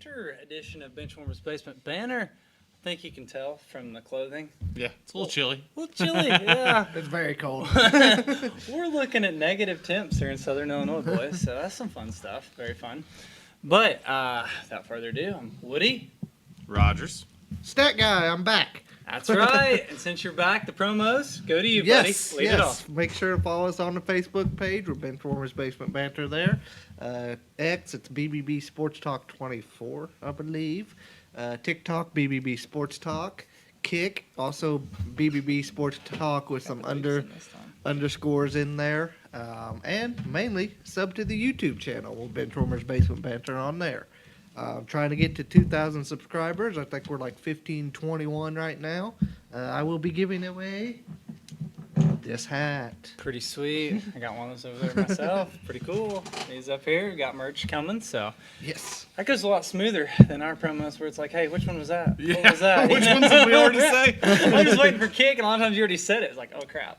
winter edition of Benchwarmers Basement Banner. I think you can tell from the clothing. Yeah, it's a little chilly. A little chilly, yeah. It's very cold. We're looking at negative temps here in Southern Illinois, boys, so that's some fun stuff. Very fun. But without further ado, I'm Woody. Rogers. Stat guy, I'm back. That's right. And since you're back, the promos go to you, Yes, buddy. Lead it off. Make sure to follow us on the Facebook page. We're Benchwarmers Basement Banter there. X, it's BBB Sports Talk 24, I believe. TikTok, BBB Sports Talk. Kick, also BBB Sports Talk with some underscores in there. And mainly sub to the YouTube channel. We'll Benchwarmers Basement Banter on there. Trying to get to 2,000 subscribers. I think we're like 1521 right now. I will be giving away this hat. Pretty sweet. I got one of those over there myself. Pretty cool. He's up here. We got merch coming, so Yes. that goes a lot smoother than our promos where it's like, hey, which one was that? Yeah. What was that? Which ones did we already say? I'm just waiting for kick, and a lot of times you already said it. It's like, oh crap.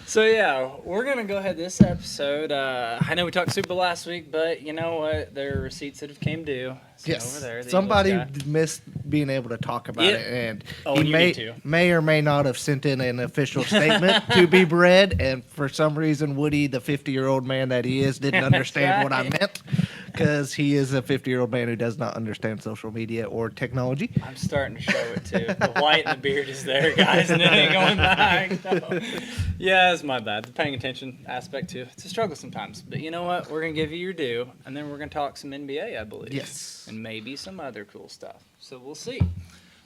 So yeah, we're gonna go ahead this episode. I know we talked Super Bowl last week, but you know what? There are receipts that have came due. So Yes. over there, the Somebody Eagles guy. missed being able to talk about Yep. it, and Oh, he and you may, need to. may or may not have sent in an official statement to be read, and for some reason, Woody, the 50-year-old man that he is, didn't understand what I right. meant, because he is a 50-year-old man who does not understand social media or technology. I'm starting to show it too. The white and the beard is there, guys, and it ain't going back. So, yeah, it's my bad. The paying attention aspect too. It's a struggle sometimes, but you know what? We're gonna give you your due, and then we're gonna talk some NBA, I believe. Yes. And maybe some other cool stuff. So we'll see.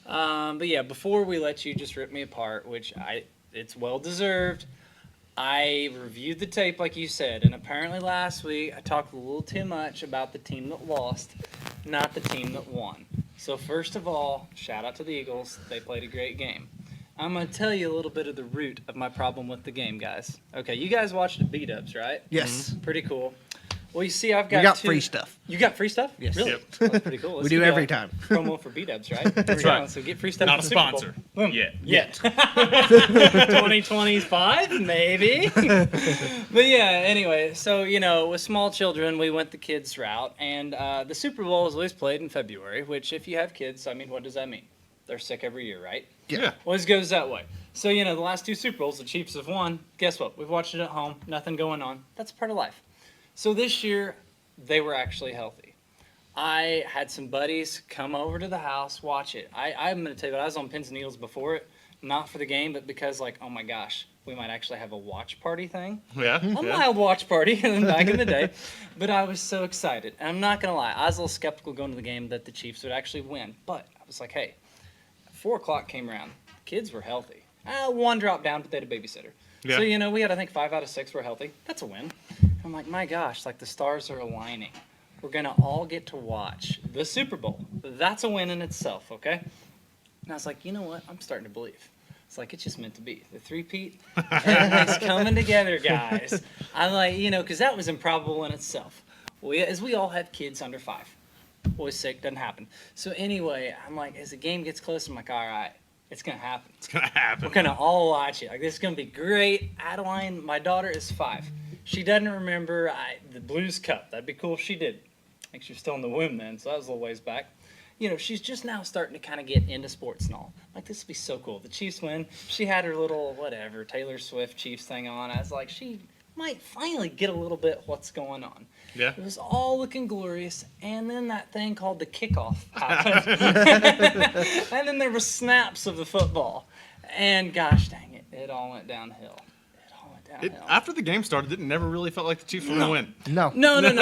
But yeah, before we let you just rip me apart, which it's well deserved. I reviewed the tape like you said, and apparently last week I talked a little too much about the team that lost, not the team that won. So first of all, shout out to the Eagles. They played a great game. I'm going to tell you a little bit of the root of my problem with the game, guys. Okay, you guys watched the B-dubs, right? Yes. Pretty cool. Well, you see, I've got We got two... free stuff. You got free stuff? Yes. Really? Yep. Oh, that's pretty cool. Let's We do do every that time. Promo for B-dubs, right? That's right. So get free stuff. Not for a the Super Bowl. sponsor. Boom. Yet. 2025, maybe. But yeah, anyway, so, you know, with small children, we went the kids route. And the Super Bowl is always played in February, which if you have kids, I mean, what does that mean? They're sick every year, right? Yeah. Always goes that way. So, you know, the last two Super Bowls, the Chiefs have won. Guess what? We've watched it at home. Nothing going on. That's part of life. So this year, they were actually healthy. I had some buddies come over to the house, watch it. I'm going to tell you what, I was on pins and needles before it. Not for the game, but because, like, oh my gosh, we might actually have a watch party thing. Yeah. A mild watch party back in the day. But I was so excited. And I'm not going to lie, I was a little skeptical going to the game that the Chiefs would actually win. But I was like, hey, 4 o'clock came around. Kids were healthy. One dropped down, but they had a babysitter. Yeah. So, you know, we had, I think, 5 out of 6 were healthy. That's a win. I'm like, my gosh, like the stars are aligning. We're going to all get to watch the Super Bowl. That's a win in itself, okay? And I was like, you know what? I'm starting to believe. It's like, it's just meant to be. The three-peat, everything's coming together, guys. I'm like, you know, because that was improbable in itself. As we all have kids under 5. Always sick, doesn't happen. So anyway, I'm like, as the game gets close, I'm like, all right, it's going to happen. It's going to happen. We're going to all watch it. Like, this is going to be great. Adeline, my daughter, is 5. She doesn't remember the Blues Cup. That'd be cool if she did. I think she was still in the womb then, so that was a little ways back. You know, she's just now starting to kind of get into sports and all. Like, this would be so cool. The Chiefs win. She had her little, whatever, Taylor Swift Chiefs thing on. I was like, she might finally get a little bit what's going on. Yeah. It was all looking glorious, and then that thing called the kickoff happened. And then there were snaps of the football. And gosh dang it, it all went downhill. After the game started, it never really felt like the Chiefs were going to win. No. No. You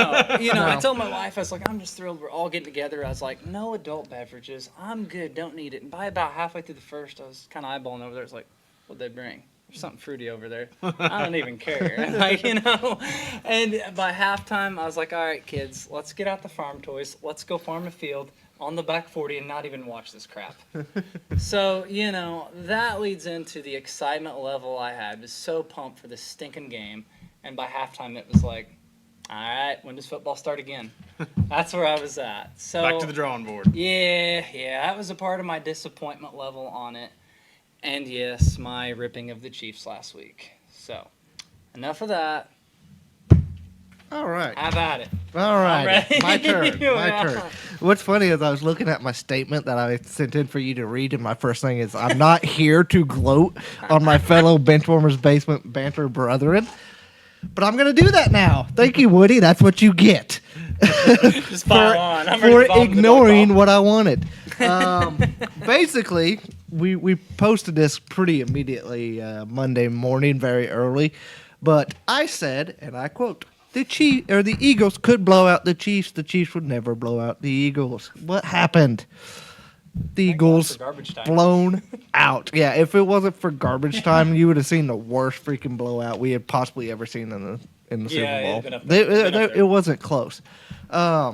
know, No. I told my wife, I was like, I'm just thrilled we're all getting together. I was like, no adult beverages. I'm good. Don't need it. And by about halfway through the first, I was kind of eyeballing over there. It's like, what'd they bring? There's something fruity over there. I don't even care. Like, you know. And by halftime, I was like, all right, kids, let's get out the farm toys. Let's go farm a field on the back 40 and not even watch this crap. So, you know, that leads into the excitement level I had. I was so pumped for this stinking game. And by halftime, it was like, all right, when does football start again? That's where I was at. So Back to the drawing board. Yeah, that was a part of my disappointment level on it. And yes, my ripping of the Chiefs last week. So, enough of that. All right. Have at it. All right. ready. My turn. My Yeah. turn. What's funny is I was looking at my statement that I sent in for you to read, and my first thing is I'm not here to gloat on my fellow Benchwarmers Basement banter brethren, but I'm going to do that now. Thank you, Woody. That's what you get. Just pile on. I'm ready For to bomb the ignoring dog what I wanted. Basically, we posted this pretty immediately Monday morning, very early. But I said, and I quote, the Eagles could blow out the Chiefs. The Chiefs would never blow out the Eagles. What happened? The Eagles for garbage time. blown out. Yeah, if it wasn't for garbage time, you would have seen the worst freaking blowout we had possibly ever seen in the Yeah, Super it'd been Bowl. up there. It wasn't close. For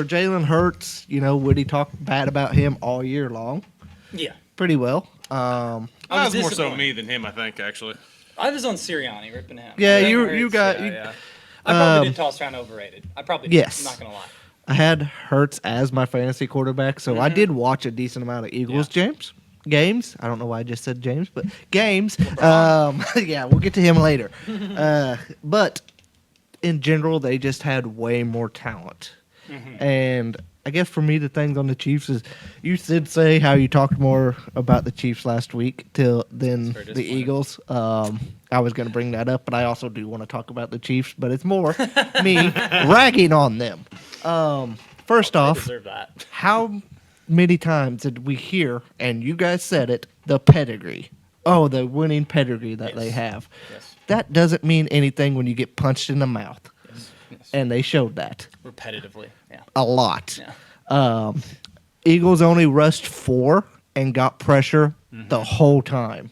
Jalen Hurts, Woody talked bad about him all year long. Yeah. Pretty well. That was more so disappointed. me than him, I think, actually. I was on Sirianni ripping him. Yeah, I think you Hurts, got- Yeah. I probably did toss around overrated. I probably did. Yes. I'm not going to lie. I had Hurts as my fantasy quarterback, so I did watch a decent amount of Eagles games. I don't know why I just said James, but games. Yeah, we'll get to him later. But in general, they just had way more talent. And I guess for me, the things on the Chiefs is you did say how you talked more about the Chiefs last week than very the disappointing. Eagles. I was going to bring that up, but I also do want to talk about the Chiefs, but it's more me ragging on them. First They off, deserve that. how many times did we hear, and you guys said it, the pedigree? Oh, the winning pedigree that they Yes. have. Yes. That doesn't mean anything when you get punched in the mouth. Yes. And they showed that Repetitively. Yeah. a lot. Yeah. Eagles only rushed 4 and got pressure the whole time.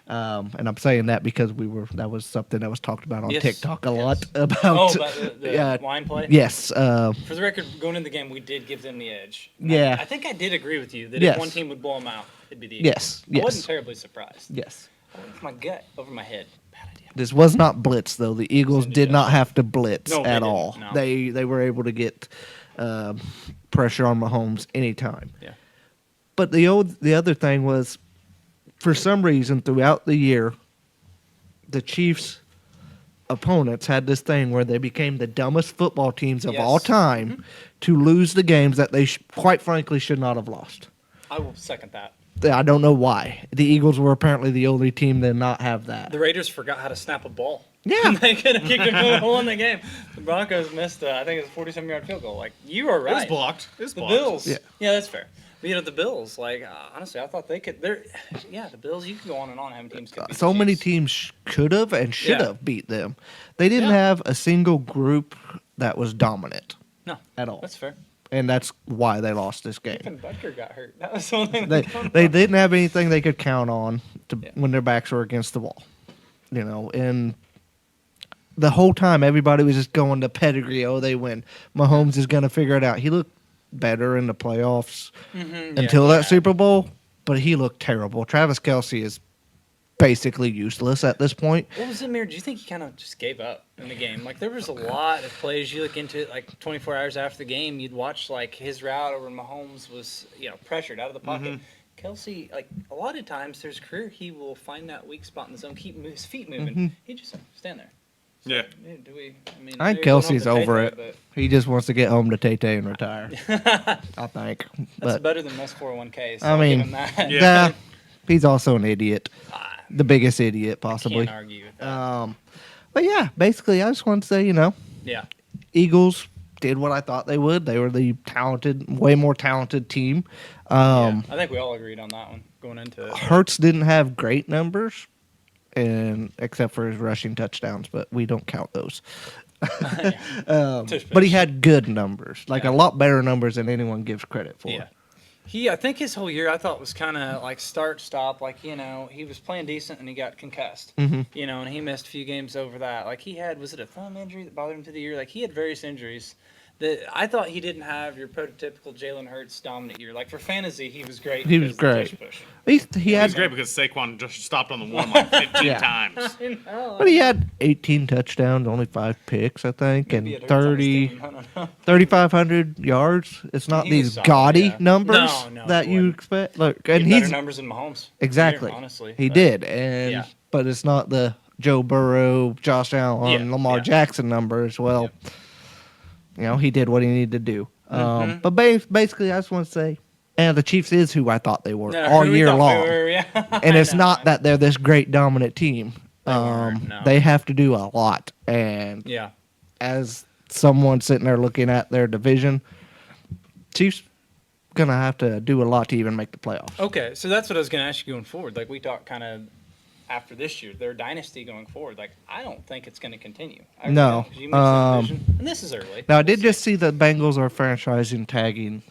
And I'm saying that because that was something that was talked about on Yes. TikTok a Yes. lot about. Oh, about the line play? Yes. For the record, going into the game, we did give them the edge. Yeah. I think I did agree with you that Yes. if one team would blow them out, it'd be the Eagles. Yes, I wasn't yes. terribly surprised. Yes. I went with my gut over my head. Bad idea. This was not blitz though. The Eagles did not have to blitz No, they at didn't, all. no. They were able to get pressure on Mahomes anytime. Yeah. But the other thing was, for some reason throughout the year, the Chiefs' opponents had this thing where they became the dumbest football teams of Yes. all time to lose the games that they quite frankly should not have lost. I will second that. I don't know why. The Eagles were apparently the only team to not have that. The Raiders forgot how to snap a ball. Yeah. They could have kicked a field goal in the game. The Broncos missed, I think it was a 47-yard field goal. Like, you are It was right. blocked. It was The blocked. Bills. Yeah. Yeah, that's fair. But, the Bills, honestly, I thought they could. The Bills, you can go on and on how many teams could beat So the many Chiefs. teams could have and should Yeah. have beat them. They didn't Yeah. have a single group that was dominant No, at all. that's fair. And that's why they lost this game. Even Butker got hurt. That was the only thing. They didn't have anything they could count on Yeah. when their backs were against the wall. And the whole time everybody was just going to pedigree. Oh, they win. Mahomes is going to figure it out. He looked better in the playoffs until that Super Bowl, but he looked terrible. Travis Kelce is basically useless at this point. What was it, Mir? Do you think he kind of just gave up in the game? Like, there was a lot of plays. You look into it, like, 24 hours after the game, you'd watch, like, his route over Mahomes was, pressured out of the pocket. Kelsey, like, a lot of times, there's career, he will find that weak spot in the zone, keep his feet moving. He just stand there. Yeah. Dude, I think maybe Kelsey's going over to it. He just wants to get home to Tay-Tay and retire. I think. That's But better than most 401ks. I I'll give mean, him that. Yeah. he's also an idiot. The biggest idiot, possibly. Can't argue with that. But yeah, basically, I just want to say, Yeah. Eagles did what I thought they would. They were the way more talented team. I think we all agreed on that one going into it. Hurts didn't have great numbers, and except for his rushing touchdowns, but we don't count those. Tush But he push. had good numbers, like a lot better numbers than anyone gives credit for. Yeah. I think his whole year I thought was kind of like start stop. Like he was playing decent and he got concussed. And he missed a few games over that. Like was it a thumb injury that bothered him through the year? Like he had various injuries. That I thought he didn't have your prototypical Jalen Hurts dominant year. Like for fantasy, he was great. He was because of the great. tush push. He He had, was great because Saquon just stopped on the one like 15 Yeah. times. but he had 18 touchdowns, only 5 picks, I think, Maybe and it hurts on his team. I don't know. 3,500 yards. It's not He was these solid, gaudy yeah. numbers No, that it you wasn't. expect. Look, He and had better he's numbers than Mahomes. exactly. Honestly, he but- did, and Yeah. but it's not the Joe Burrow, Josh Allen, Yeah, Lamar yeah. Jackson numbers. Well, he did what he needed to do. Mhm. But basically, I just want to say, the Chiefs is who I thought they were No, all who we year thought we long. were, yeah. And I it's know, not I that know. they're this great dominant team. They weren't, no. They have to do a lot. And Yeah. as someone sitting there looking at their division, Chiefs gonna have to do a lot to even make the playoffs. Okay, so that's what I was going to ask you going forward. Like we talked kind of after this year, their dynasty going forward. Like I don't think it's going to continue. I really No. don't, 'cause you mentioned the division, and this is early. Now I We'll did see. just see the Bengals are franchising tagging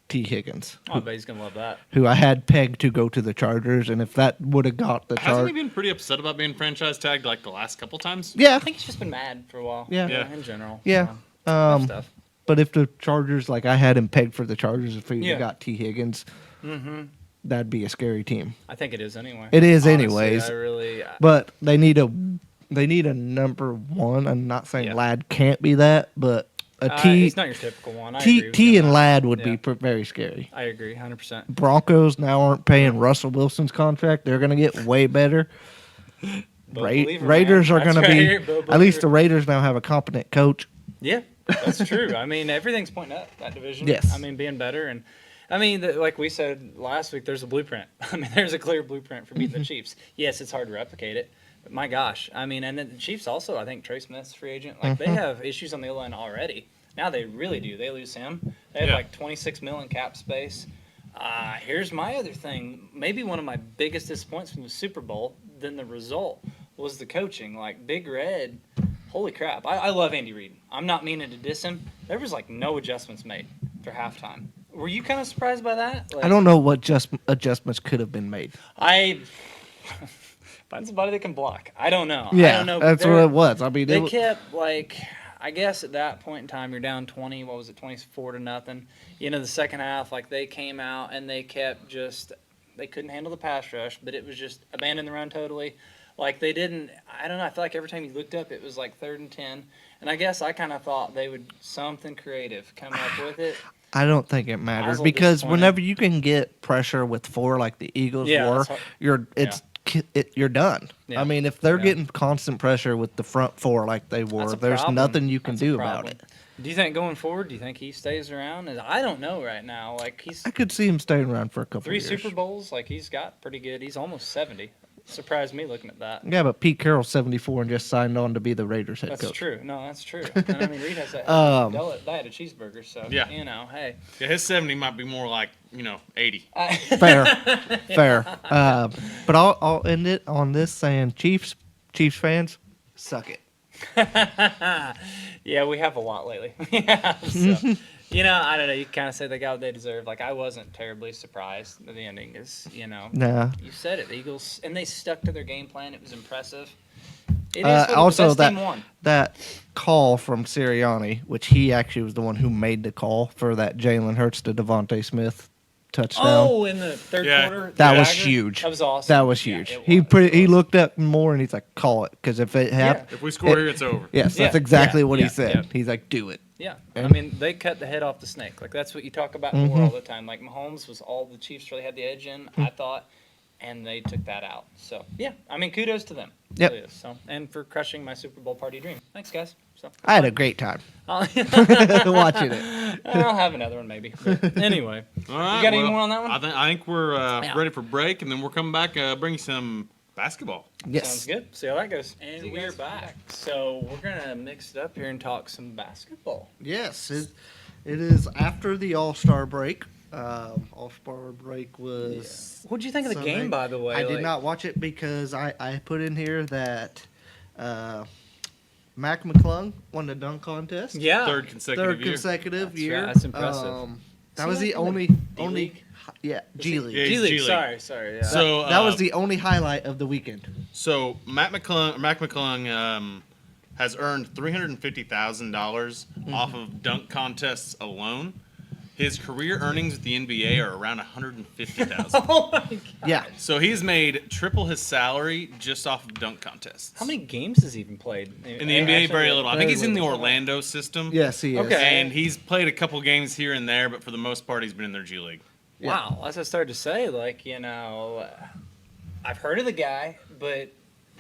T. Higgins, Oh, I bet he's going to love that. who I had pegged to go to the Chargers, and if that would have got the Hasn't he Chargers, been pretty upset about being franchise tagged like the last couple times? yeah, I think he's just been mad for a while. Yeah. Yeah. In general. yeah. So, tough Um, stuff. but if the Chargers, like I had him pegged for the Chargers, if he Yeah. got T. Higgins, Mm-hmm. that'd be a scary team. I think it is anyway. It is Honestly, anyways. I really. But they need a number one. I'm not saying Yeah. Ladd can't be that, but a T he's not your typical one. I agree with T you and on that. Ladd would Yeah. be very scary. I agree, 100%. Broncos now aren't paying Russell Wilson's contract. They're going to get way better. Bo Believer, Raiders man. are going to That's be. right, Bo At least Believer. the Raiders now have a competent coach. Yeah, that's true. I mean, everything's pointing up that division. Yes. I mean, being better, and I mean, like we said last week, there's a blueprint. I mean, there's a clear blueprint for beating the Chiefs. Yes, it's hard to replicate it, but my gosh, I mean, and then the Chiefs also, I think Trey Smith's free agent. Like they have issues on the O-line already. Now they really do. They lose him. They have Yeah. like 26 mil in cap space. Here's my other thing. Maybe one of my biggest disappointments from the Super Bowl than the result was the coaching. Like Big Red, holy crap! I love Andy Reid. I'm not meaning to diss him. There was like no adjustments made for halftime. Were you kind of surprised by that? Like, I don't know what adjustments could have been made. I find somebody that can block. I don't know. I Yeah, don't know. that's what it was. I mean, They kept like, I guess at that point in time, you're down 20. What was it, 24-0? You know, the second half, like they came out and they kept just, they couldn't handle the pass rush, but it was just abandon the run totally. Like they didn't. I don't know. I feel like every time you looked up, it was like 3rd and 10. And I guess I kind of thought they would something creative come up with it. I don't think it I was a matters little because disappointed. whenever you can get pressure with 4 like the Eagles Yeah, were, that's hard. you're done. Yeah. I mean, if they're Yeah. getting constant pressure with the front 4 like they were, That's a there's problem. nothing you can That's a do about problem. it. Do you think going forward? Do you think he stays around? I don't know right now. Like he's I could see him staying around for a couple 3 years. Super Bowls. Like he's got pretty good. He's almost 70. Surprised me looking at that. Yeah, but Pete Carroll's 74 and just signed on to be the Raiders head That's coach. true. No, that's true. And I mean, Reed has that diet of cheeseburgers, so Yeah. you know, hey. Yeah, his 70 might be more like 80. Fair, fair. But I'll end it on this saying, Chiefs fans, suck it. Yeah, we have a lot lately. Yeah, so, you know, I don't know. You kind of say they got what they deserve. Like I wasn't terribly surprised that the ending is, you know. Nah. You said it. The Eagles, and they stuck to their game plan. It was impressive. It is what Also, the best team won. that call from Sirianni, which he actually was the one who made the call for that Jalen Hurts to Devontae Smith touchdown. Oh, in the third Yeah. quarter, That the was dagger? huge. That was awesome. That was Yeah, huge. it He was. he looked up more and he's like, "Call it," because if it happened, If we score here, it's over. yes, Yeah, that's exactly what yeah, he said. yeah. He's like, "Do it." Yeah, I And- mean they cut the head off the snake. Like that's what you talk about in war all the time. Like Mahomes was all the Chiefs really had the edge in, I thought, and they took that out. So yeah, I mean kudos to them. It Yep. really is. So and for crushing my Super Bowl party dream. Thanks guys. So I had a great time I'll, watching it. I'll have another one maybe. But anyway, All right. you got any more on that one? I think we're Yeah. ready for break, and then we're coming back, bring you some basketball. Yes. Sounds good. See how that goes. And we're back. So we're gonna mix it up here and talk some basketball. Yes, it is after the All-Star break. All-Star break was. What'd you think of the Sunday. game, by the way? I did Like- not watch it because I put in here that Mac McClung won the dunk contest. Yeah. Third consecutive year. consecutive That's year. right, that's impressive. That See, was like the in the only D-League? yeah G League. Yeah, G he's League. G-League. Sorry. Yeah. So That was the only highlight of the weekend. So Mac McClung has earned $350,000 off of dunk contests alone. His career earnings with the NBA are around $150,000. Oh my god. Yeah, So he's made triple his salary just off of dunk contests. How many games has he even played? In the NBA, very little. I think very he's in the little. Orlando system. yes, he is. Okay. And he's played a couple games here and there, but for the most part, he's been in their G League. Wow. As I started to say, like, you know, I've heard of the guy, but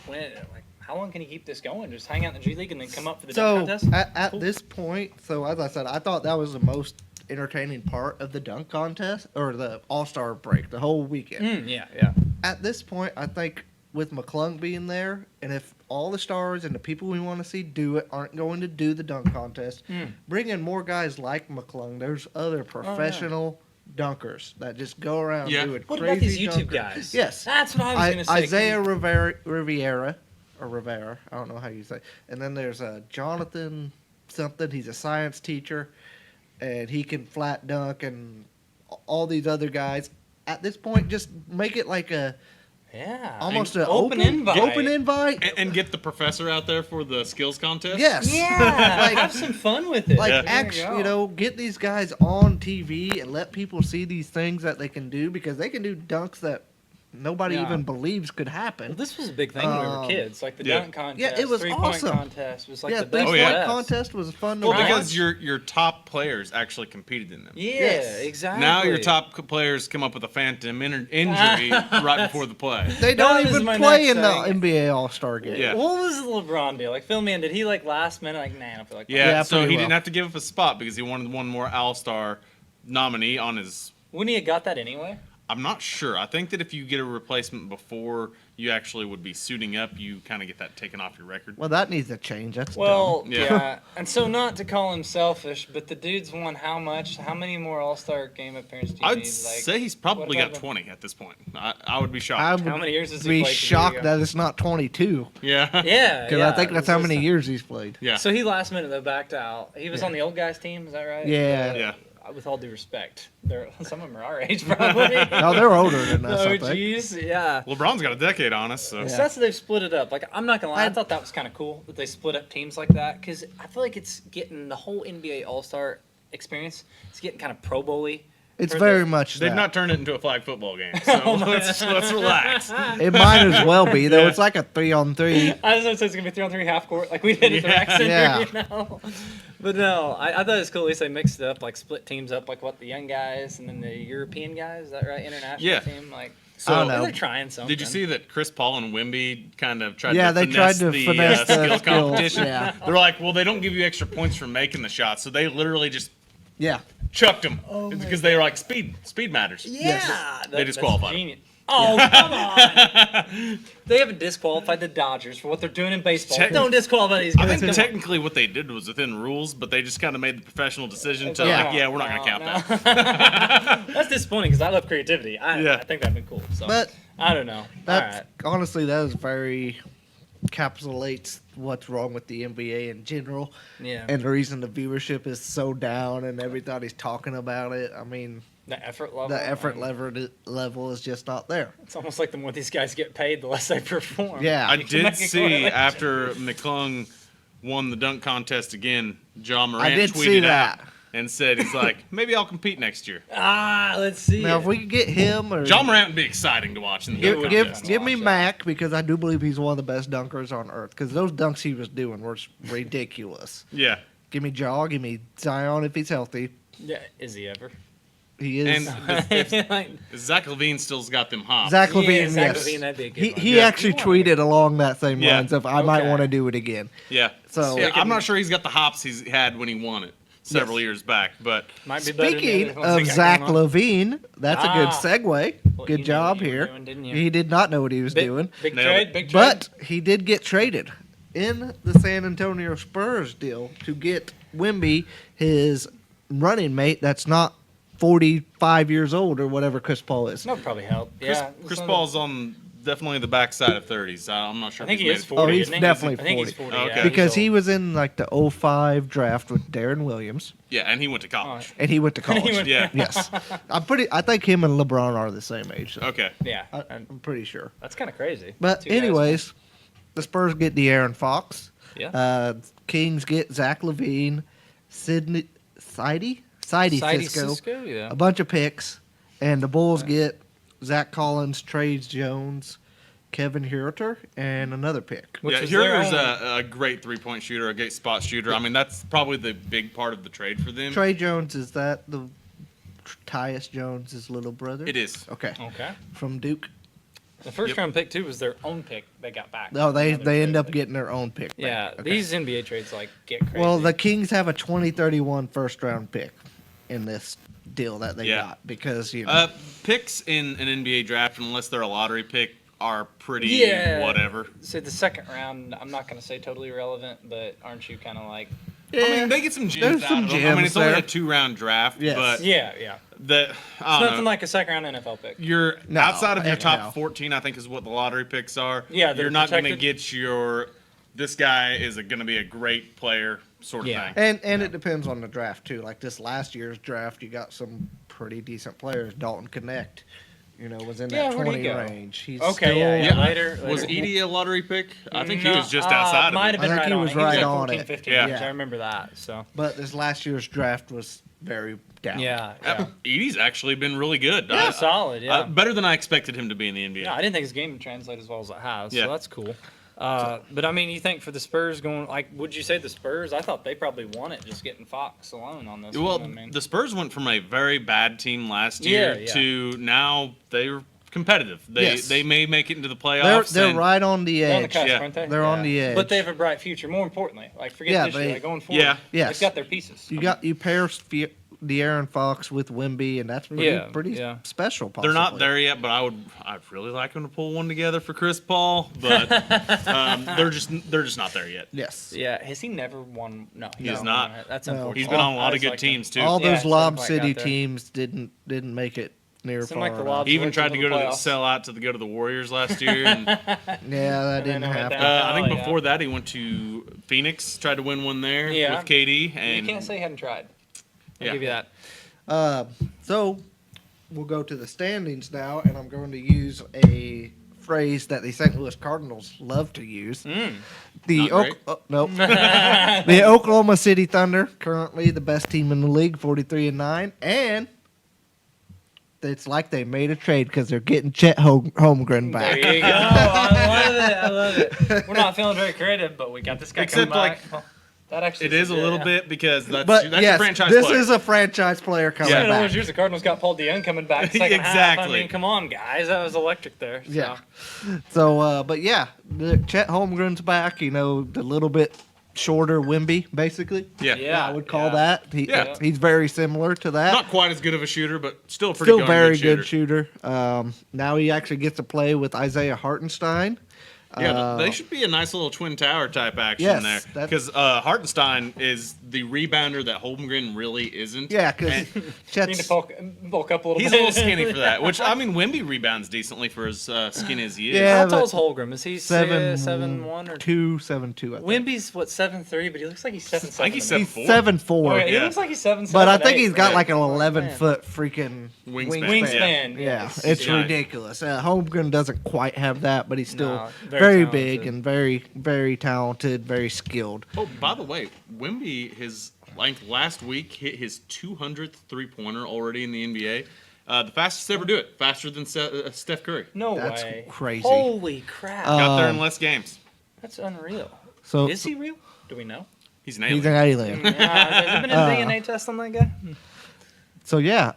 when, like, how long can he keep this going? Just hang out in the G League and then come up for the So dunk contest? at Cool. this point, so as I said, I thought that was the most entertaining part of the dunk contest or the All-Star break, the whole weekend. Yeah. At this point, I think with McClung being there, and if all the stars and the people we want to see do it aren't going to do the dunk contest, bring in more guys like McClung. There's other professional dunkers that just go around doing What crazy about these YouTube dunker- guys? Yes. That's what I was going to say. Isaiah Rivera, I don't know how you say. And then there's Jonathan something. He's a science teacher, and he can flat dunk, and all these other guys. At this point, just make it like almost an open invite. Open invite. And get the professor out there for the skills contest. Yes. Yeah, Like- have some fun with it. Like Yeah. actually, get these guys on TV and let people see these things that they can do, because they can do dunks that nobody Yeah. even believes could happen. Well, this was a big thing when we were kids. Like the Yeah. dunk contest. Yeah, it was 3-point awesome. contest was like Yeah, the best. 3-point of the contest was fun to Well, watch. because your top players actually competed in them. Yeah, Yes. exactly. Now your top players come up with a phantom injury right before the play. They That don't was even my play next in the thing. NBA All-Star game. Yeah. What was the LeBron deal? Like, fill me in. Did he like last minute? Like, nah, I don't feel like that. Yeah, Yeah, so pretty he well. didn't have to give up a spot because he wanted one more All-Star nominee on his. Wouldn't he have got that anyway? I'm not sure. I think that if you get a replacement before you actually would be suiting up, you kind of get that taken off your record. Well, that needs to change. That's Well, Yeah. yeah. And so, not to call him selfish, but the dude's won how much? How many more All-Star game appearances do you I'd need? Like, say he's probably what about got the- 20 at this point. I would be dumb. shocked. I would How many years has he be played? shocked that it's not 22, yeah. Yeah, because I think that's how many years he's played. Yeah. So he last minute though backed out. He was Yeah. on the old guys team. Is that right? Yeah. Yeah. With all due respect, some of them are our age probably. No, they're older than us, Oh I think. jeez, yeah. LeBron's got a decade on us, so. Yeah. So that's they've split it up. Like I'm not gonna lie, I thought that was kind of cool that they split up teams like that because I feel like it's getting the whole NBA All Star experience. It's getting kind of Pro Bowl-y. It's For very the- much They've that. not turned it into a flag football game, so let's relax. It might as well be, though. Yeah. It's like a 3-on-3. I was gonna say it's gonna be 3-on-3 half court like we did at the rec center, Yeah. you know. But no, I thought it was cool. At least they mixed it up, like split teams up, like what the young guys and then the European guys. Is that right? International Yeah. team, like. So, I don't know. They're trying something. did you see that Chris Paul and Wemby kind of tried Yeah, to they finesse tried to the finesse the skills skills, competition? yeah. They're like, well, they don't give you extra points for making the shot, so they literally just Yeah. chucked them because they were like, speed matters. Yeah, They disqualified that's him. genius. Oh, come on! They haven't disqualified the Dodgers for what they're doing in baseball. Techn- Don't disqualify these I guys. think Come on. technically what they did was within rules, but they just kind of made the professional decision to Yeah. like, yeah, we're not going to count that. That's disappointing because I love creativity. Yeah. I think that'd be cool. So But I don't know. All that's right. honestly, that is very encapsulates what's wrong with the NBA in general, Yeah. and the reason the viewership is so down and everybody's talking about it. I mean, The effort level. the effort like, level is just not there. It's almost like the more these guys get paid, the less they perform. Yeah. I You can did make a see correlation. after McClung won the dunk contest again, John Morant did tweeted see out that. and said, he's like, maybe I'll compete next year. Let's see. Now, it. if we could get him or John Morant would be exciting to watch in the give, dunk give, contest. give me Watch it. Mac, because I do believe he's one of the best dunkers on earth. Because those dunks he was doing were ridiculous. Yeah. Give me Jaw, give me Zion if he's healthy. Yeah, is he ever? He is. And Like, Zach LaVine still's got them hops. Zach LaVine, yeah, Zach yes. LaVine, that'd be a good He, one. he Yeah. actually tweeted along that same Yeah. lines of, I might Okay. want to do it again. Yeah. So- Yeah, I'm not sure he's got the hops he's had when he won it several years back, but Might be better than the Speaking other ones they of got Zach going on. Levine, that's a good Ah. segue. Well, Good you knew job what you were here. doing, didn't you? He did not know what he was doing. Big Nailed trade, it. big trade. But he did get traded in the San Antonio Spurs deal to get Wemby, his running mate that's not 45 years old or whatever Chris Paul is. that would probably help. Chris, Yeah, Chris some of Paul's on definitely the backside of 30s. I'm not sure. I think if he he's is made 40. Oh, he's isn't he? definitely I think he's 40. 40. Okay. Yeah, Because he's he old. was in like the 05 draft with Darren Williams, Yeah, and he went to college. and he went to college. went- Yeah. Yes. I think him and LeBron are the same age. So Okay. Yeah, I'm pretty sure. that's kind of crazy. But Two guys. anyways, the Spurs get De'Aaron Fox. Yeah. Kings get Zach LaVine, Sidney Sidey Cisco, yeah. a bunch of picks, and the Bulls get Zach Collins, Trades Jones, Kevin Huerter, and another pick. Which yeah, was their Huerter's own- a great three-point shooter, a great spot shooter. I mean, that's probably the big part of the trade for them. Trey Jones, is that the Tyus Jones' little brother? It is. Okay. Okay. From Duke. The first round pick too was their own pick they got back. No, they Another end up trade. getting their own pick. Yeah, back. Okay. these NBA trades like get crazy. Well, the Kings have a 2031 first round pick in this deal that they Yeah. got because you know. Picks in an NBA draft, unless they're a lottery pick, are pretty whatever. So the second round, I'm not going to say totally irrelevant, but aren't you kind of like? I mean, they get some gems There's out some of them. I mean, gems it's only there. a 2-round draft, Yes. but Yeah. I It's don't nothing know. like a second round NFL pick. You're No, outside of your heck top no. 14, I think is what the lottery picks are. Yeah, they're you're not going to protected. get your this guy is going to be a great player sort of Yeah. thing. And it depends on the draft too. Like this last year's draft, you got some pretty decent players. Dalton Connect, was in Yeah, that where'd he 20 go? range. He's Okay, still, yeah. Later. Was Edie a lottery pick? I think he No, was just outside might of have it. been I think right he on was it. right like on 14, it. 15. Yeah. I remember that. So. But this last year's draft was very down. Yeah. Edie's actually been really good. Yeah, solid. Yeah. Better than I expected him to be in the NBA. Yeah, I didn't think his game would translate as well as it has. Yeah. So that's cool. But I mean, you think for the Spurs going like, would you say the Spurs? I thought they probably won it just getting Fox alone on this. Well, one. I mean, the Spurs went from a very bad team last year Yeah. to now they're competitive. Yes. They may make it into the They're playoffs. they're and- right on the they're on the edge. cusp, Yeah. aren't they? They're on the edge. But they have a bright future. More importantly, like forget Yeah, this year, they- like going forward. Yeah. Yes. they've got their pieces. You pair De'Aaron Fox with Wemby, and that's pretty Yeah. special. Possibly. They're not there yet, but I'd really like them to pull one together for Chris Paul, but they're just not there yet. Yes. Yeah, has he never won? No, He has not. That's No. unfortunate. He's been on a I lot of was good like teams too. All Yeah, those so Lob quite City got there. teams didn't make it near Seemed far like the enough. Lobs He even went tried to the go to playoffs. sell out to go to the Warriors last year. And, Yeah, that And didn't then it went happen. down. I think yeah. before that he went to Phoenix, tried to win one there Yeah. with KD. You And can't say he hadn't tried. I'll Yeah. give you that. So we'll go to the standings now, and I'm going to use a phrase that the St. Louis Cardinals love to use. The Not great. nope. The Oklahoma City Thunder, currently the best team in the league, 43-9, and it's like they made a trade because they're getting Chet Holmgren There back. you go. I love it. We're not feeling very creative, but we got this guy Except, coming back. like, Well, that actually it is a yeah, little yeah. bit because that's But a yes, franchise this player. is a franchise player coming Yeah. In all those back. years, the Cardinals got Paul DeYoung coming back second half. I Exactly. mean, come on, guys. That was electric there. So. Yeah. So, but yeah, Chet Holmgren's back. The little bit shorter Wemby, basically. yeah. Yeah. I would call that. Yeah. He's very similar to that. Not quite as good of a shooter, but still a pretty Still darn very good good shooter. shooter. Now he actually gets to play with Isaiah Hartenstein. Yeah, they should be a nice little twin tower type action Yes, there. that's- Because Hartenstein is the rebounder that Holmgren really isn't. Yeah, because And Need to Chet's bulk up a little he's a bit. little skinny for that. Which I mean, Wemby rebounds decently for as skinny as he is. Yeah, How tall but is Holmgren? Is he 7'1" or 7'2", I think. Wimby's what 7'3", but he looks like he's 7'7". I think he's He's 7'4". 7'4". Okay, he Yeah. looks like he's 7'7". But I think he's got yeah. like an Oh, 11-foot freaking Wingspan. Yeah, it's Yeah. ridiculous. Holmgren doesn't quite have that, but he's still No, very very big talented. and very, very talented, very skilled. Oh, by the way, Wemby, last week hit his 200th three-pointer already in the NBA. The fastest to ever do it, faster than Steph Curry. No That's way. crazy. Holy crap. Got there in less games. That's unreal. So Is he real? Do we know? He's an he's alien. an alien. Has there been a DNA test on that guy? So yeah,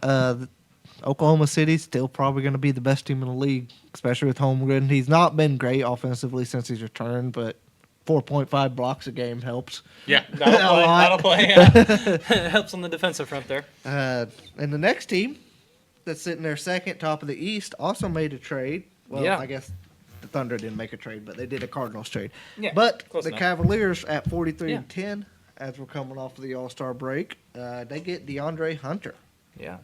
Oklahoma City's still probably going to be the best team in the league, especially with Holmgren. He's not been great offensively since he's returned, but 4.5 blocks a game helps. Yeah. That'll play. Yeah. Helps on the defensive front there. And the next team that's sitting there second, top of the East, also made a trade. Well, Yeah. I guess the Thunder didn't make a trade, but they did a Cardinals trade. Yeah, But close the enough. Cavaliers at 43-10, as we're coming off of the All-Star break, they get DeAndre Hunter. Yeah.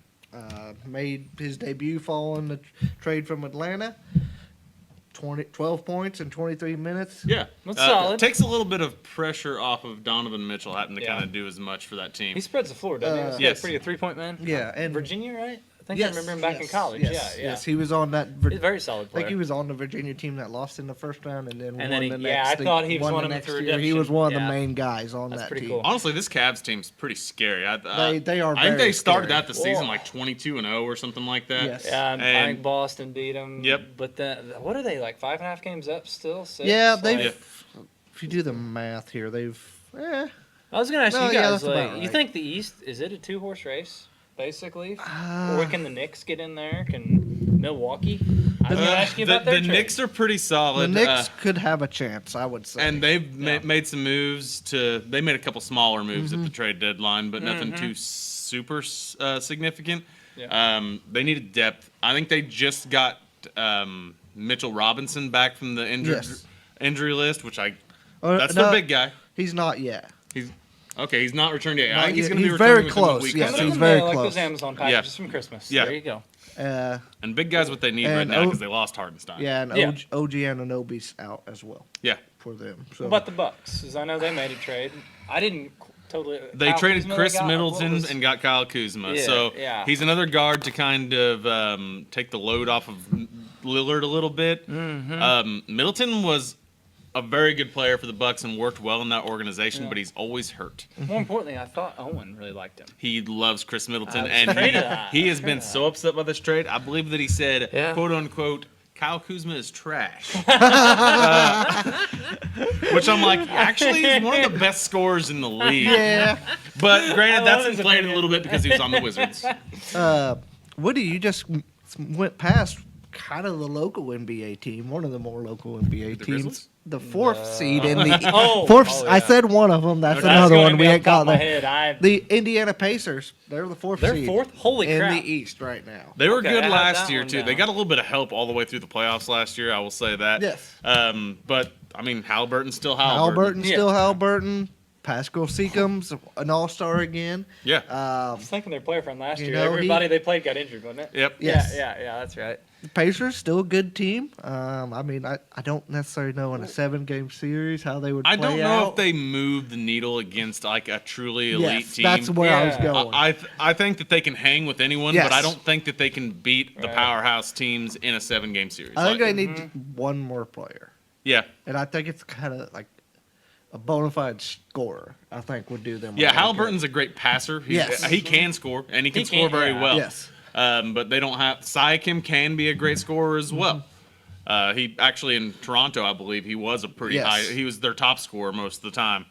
Made his debut following the trade from Atlanta. 12 points in 23 minutes. Yeah. That's solid. Takes a little bit of pressure off of Donovan Mitchell having to Yeah. kind of do as much for that team. He spreads the floor, doesn't he? He's Yes. pretty a three-point man. Yeah, and Virginia, right? I think yes, I remember him back in yes, college. Yes, yeah. yes, he was on that. He's a very solid I player. think he was on the Virginia team that lost in the first round, and then And won then he- the yeah, next. I thought he was won one the of them next through year. He was redemption. one of the Yeah. main guys on That's that pretty team. cool. Honestly, this Cavs team's pretty scary. They are I think very they started scary. out the season Whoa. like 22-0 or something like that. Yes. Yeah, I And- think Boston beat him. Yep. But then, what are they, like 5.5 games up still? 6? Yeah, they've. Like, If you do the math here, they've. I was going to ask No, you yeah, guys, that's about you right. think the East, is it a two-horse race, basically? Or can the Knicks get in there? Can Milwaukee? I was going to ask you about their the trade. Knicks are pretty The solid. Knicks could have a chance, I would say. And they've made some moves they made a couple smaller moves at the trade deadline, but nothing too super significant. Yeah. They needed depth. I think they just got Mitchell Robinson back from the injury list, which that's their big guy. He's not yet. He's not returned yet. Not I think he's yet. going to be He's returning very within a close, week. yes, or so. he's very like close. those Amazon packages from Christmas. Yeah. There you go. And big guys what they need right And now because they lost Hardenstein. Yeah, and Yeah. OG Anunoby's out as well Yeah. for them. So What about the Bucks? Because I know they made a trade. I didn't totally. They Kyle traded Kuzma Chris got? What Middleton was- and got Kyle Kuzma. Yeah, So yeah. he's another guard to kind of take the load off of Lillard a little bit. Middleton was a very good player for the Bucks and worked well in that organization, but he's always hurt. More importantly, I thought Owen really liked him. He loves Chris Middleton, was and afraid of that. he has been so upset by this trade. I believe that he said, Yeah. "quote unquote." Kyle Kuzma is trash. Which I'm like, actually, he's one of the best scorers in the league. yeah. But granted, that's his inflated a opinion. little bit because he was on the Wizards. Woody, you just went past kind of the local NBA team, one of the more local NBA The teams. Grizzlies? The fourth seed in the Oh, fourth. oh, I yeah. said one of them. That's Okay. That's another going one to we be ain't on top got of my there. head. The Indiana Pacers. They're the fourth They're seed. fourth? Holy in crap. the East right now. They were Okay, good I had last that year one too. down. They got a little bit of help all the way through the playoffs last year. I will say that. Yes. But I mean, Halliburton's still Halliburton. Halliburton, Yeah. still Halliburton. Pascal Siakam's an all-star again. Yeah. I was thinking their player from last You year. know, Everybody they played got injured, wasn't it? Yep. Yes. Yeah, that's right. The Pacers still a good team. I mean, I don't necessarily know in a 7-game series how they would. I play don't know out. if they move the needle against like a truly elite Yes, team. that's where I was Yeah. going. I think that they can hang with anyone, Yes. but I don't think that they can beat the Right. powerhouse teams in a 7-game series. I think Like, they need one more player, yeah. and I think it's kind of like a bona fide scorer. I think would do them. Yeah, a lot of Halliburton's a great passer. Yes. He can score, and he can He score can, very yeah. well. good. Yes. But they don't have. Siakam can be a great scorer as well. He actually in Toronto, I believe, he was a pretty Yes. high. He was their top scorer most of the time.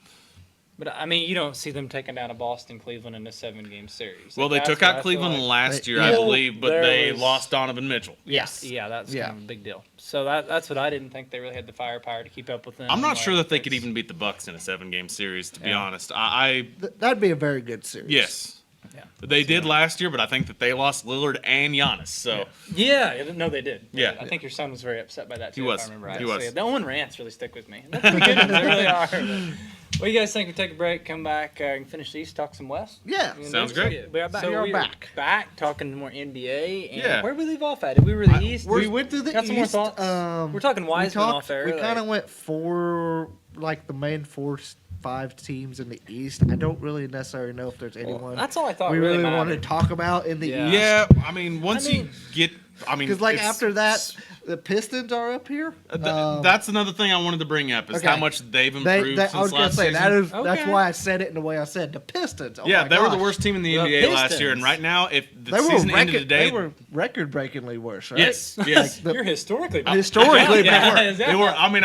But I mean, you don't see them taking down a Boston, Cleveland in a 7-game series. Well, Like, they that's took what I out feel Cleveland like. last year, Yeah. I believe, but There they was- lost Donovan Mitchell. Yes. Yeah, that's Yeah. kind of a big deal. So that's what I didn't think they really had the firepower to keep up with them. I'm not Like, sure that they could it's- even beat the Bucks in a 7-game series. To be Yeah. honest, I That'd be a very good series. yes. Yeah. They did last year, but I think that they lost Lillard and Giannis. So Yeah, no, they did. Yeah. I think your son was very upset by that too. He was. If I remember right. He So, was. yeah, the Owen rants really stick with me. They're pretty good ones, they really are. But what do you guys think? We take a break, come back, and finish the East, talk some West. Yeah. And Sounds then- great. We are back. So we we're are back. back talking more NBA. And Yeah. where did we leave off at? We were the East. We went through the got East. some more thoughts. We're talking Wiseman off air. We like- kind of went for like the main 4-5 teams in the East. I don't really necessarily know if there's anyone That's all I thought we really really want to mattered. talk about in the Yeah. East. yeah, I mean, once I you mean- get, I mean, Because like it's- after that, the Pistons are up here. that's another thing I wanted to bring up is okay. how much they've improved I since was gonna last say season. that's Okay. why I said it in the way I said. The Pistons. Oh Yeah, my they were the gosh. worst team in the The NBA last year, and Pistons. right now, if the They were season ended record, today, They were record-breakingly worse, right? yes, yes, the- You're historically Historically, Yeah, they were. is that they were. what- I mean,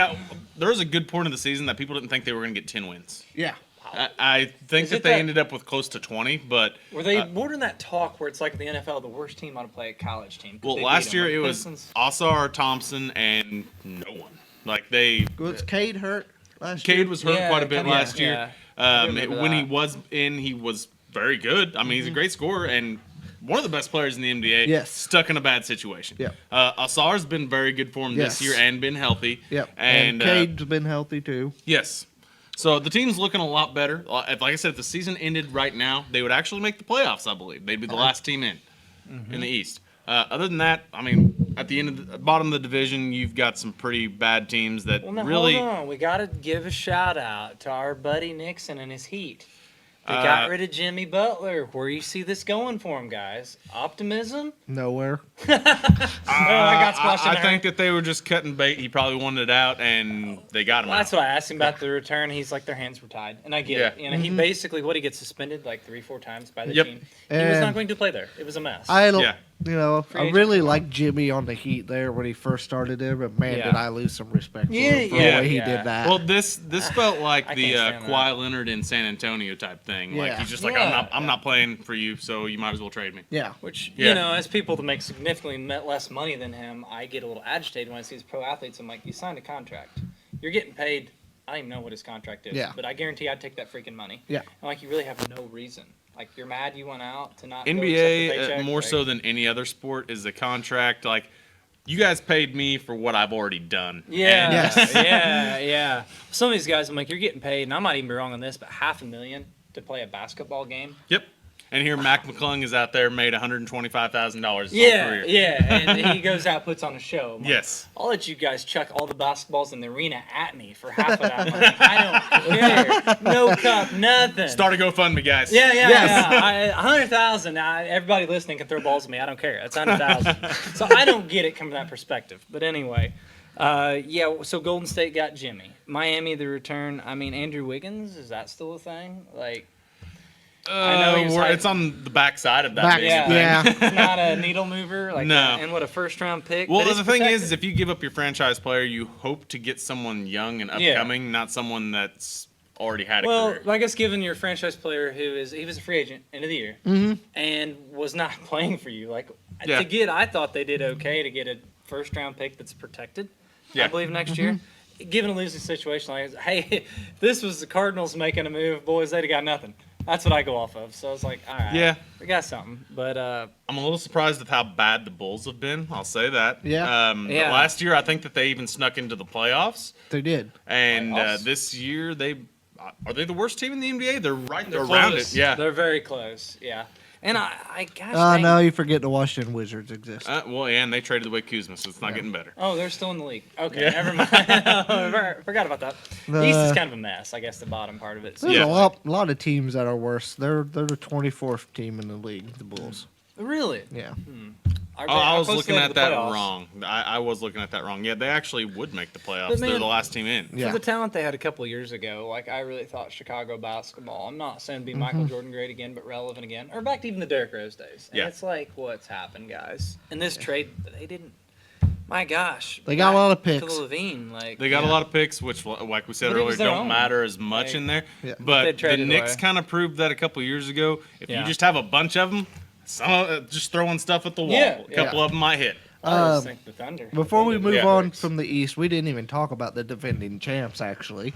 there was a good point of the season that people didn't think they were going to get 10 wins. Yeah. I think Is that it they that- ended up with close to 20, but Were they more in that talk where it's like the NFL, the worst team ought to play a college team? 'Cause well, they last beat 'em. year it Like, was Pistons- Asar Thompson and no one. Like they, Was Cade hurt last year? Cade was hurt Yeah, quite a bit yeah, last year. yeah. I remember When he that. was in, he was very good. I mean, he's a great scorer and one of the best players in the NBA. Yes. Stuck in a bad situation. Yep. Asar's been very good for him Yes. this year and been healthy. Yep. And Cade's been healthy too. yes. So the team's looking a lot better. Like I said, if the season ended right now, they would actually make the playoffs, I believe. They'd be the last team in the East. Other than that, I mean, at the end of the bottom of the division, you've got some pretty bad teams that Well, now really. hold on. We got to give a shout out to our buddy Nixon and his Heat. They got rid of Jimmy Butler. Where you see this going for him, guys? Optimism? Nowhere. I got squashed in I there. think that they were just cutting bait. He probably wanted it out, and they got him Well, that's out. what I asked him about the return. He's like, their hands were tied. And I get it. Yeah. You know, he basically, he gets suspended like 3-4 times by the Yep. team. He was not And going to play there. It was a mess. I Yeah. You know, Free I agent really come liked Jimmy on the Heat there when he first started there, but man, Yeah. did I lose some respect for Yeah, him for yeah, the way he yeah. did that. Well, this felt like I the can't stand Kawhi Leonard in San Antonio type thing. Like Yeah. he's just like, Yeah. I'm not playing for you, so you might as well trade me. yeah. Which, Yeah. you know, as people that make significantly less money than him, I get a little agitated when I see these pro athletes. I'm like, you signed a contract. You're getting paid. I don't even know what his contract is. Yeah. But I guarantee I'd take that freaking money. Yeah. And, like, you really have no reason. Like, you're mad you went out to not go accept a NBA, paycheck. more like, so than any other sport, is the contract. Like, you guys paid me for what I've already done. Yeah, And- Yes. yeah. Some of these guys, I'm like, you're getting paid, and I might even be wrong on this, but $500,000 to play a basketball game. Yep. And here, Mac McClung is out there, made $125,000 his whole Yeah, career. yeah, and he goes out, puts on a show. I'm like, Yes. I'll let you guys chuck all the basketballs in the arena at me for half of that money. I don't care. No cup, nothing. Start a GoFundMe, guys. Yeah. Yes. 100,000. Everybody listening can throw balls at me. I don't care. That's 100,000. So I don't get it from that perspective. But anyway, yeah. So Golden State got Jimmy. Miami, the return. I mean, Andrew Wiggins, is that still a thing? Like, I know he was It's on the back side of that. Back, being a yeah. thing. yeah. it's not a needle mover. Like, No. And what a first round pick. Well, but the it's thing protected. is, if you give up your franchise player, you hope to get someone young and Yeah. upcoming, not someone that's already had a Well, career. I guess given your franchise player he was a free agent end of the year and was not playing for you, like Yeah. I thought they did okay to get a first round pick that's protected. Yeah. I believe next year. Given a losing situation like, hey, this was the Cardinals making a move, boys, they'd have got nothing. That's what I go off of. So I was like, all right, Yeah. we got something. But I'm a little surprised with how bad the Bulls have been. I'll say that. Yeah. But Yeah. last year, I think that they even snuck into the playoffs. They did. And Playoffs? This year, are they the worst team in the NBA? They're right they're around close. it. Yeah. They're very close. Yeah. And I gosh, Oh, dang. no, you forget the Washington Wizards exist. Well, yeah, and they traded away Kuzma, so it's not getting better. Oh, they're still in the league. Okay, Yeah. never mind. Forgot about that. The East is kind of a mess, I guess, the bottom part of it. So. There's Yeah. a lot of teams that are worse. They're the 24th team in the league, the Bulls. Really? Yeah. Are Oh, they- I how was close looking are they at to the that playoffs? wrong. I was looking at that wrong. Yeah, they actually would make the playoffs. But, man, They're the last team in. Yeah. For the talent they had a couple of years ago, like I really thought Chicago basketball. I'm not saying be Michael Jordan great again, but relevant again, or back to even the Derrick Rose days. And Yeah. it's like what's happened, guys. In this trade, they didn't. My gosh, They got a lot of back picks. To Levine, like They got a Yeah. lot of picks, which, like we said But it earlier, was their don't own. matter as much Like, in there. Yeah. They But the traded Knicks away. kind of proved that a couple years ago. If Yeah. you just have a bunch of them, just throwing stuff at the wall. Yeah, A couple yeah. of them might hit. I just Um, think the Thunder. Before They we did move Yeah. on works. from the East, we didn't even talk about the defending champs, actually.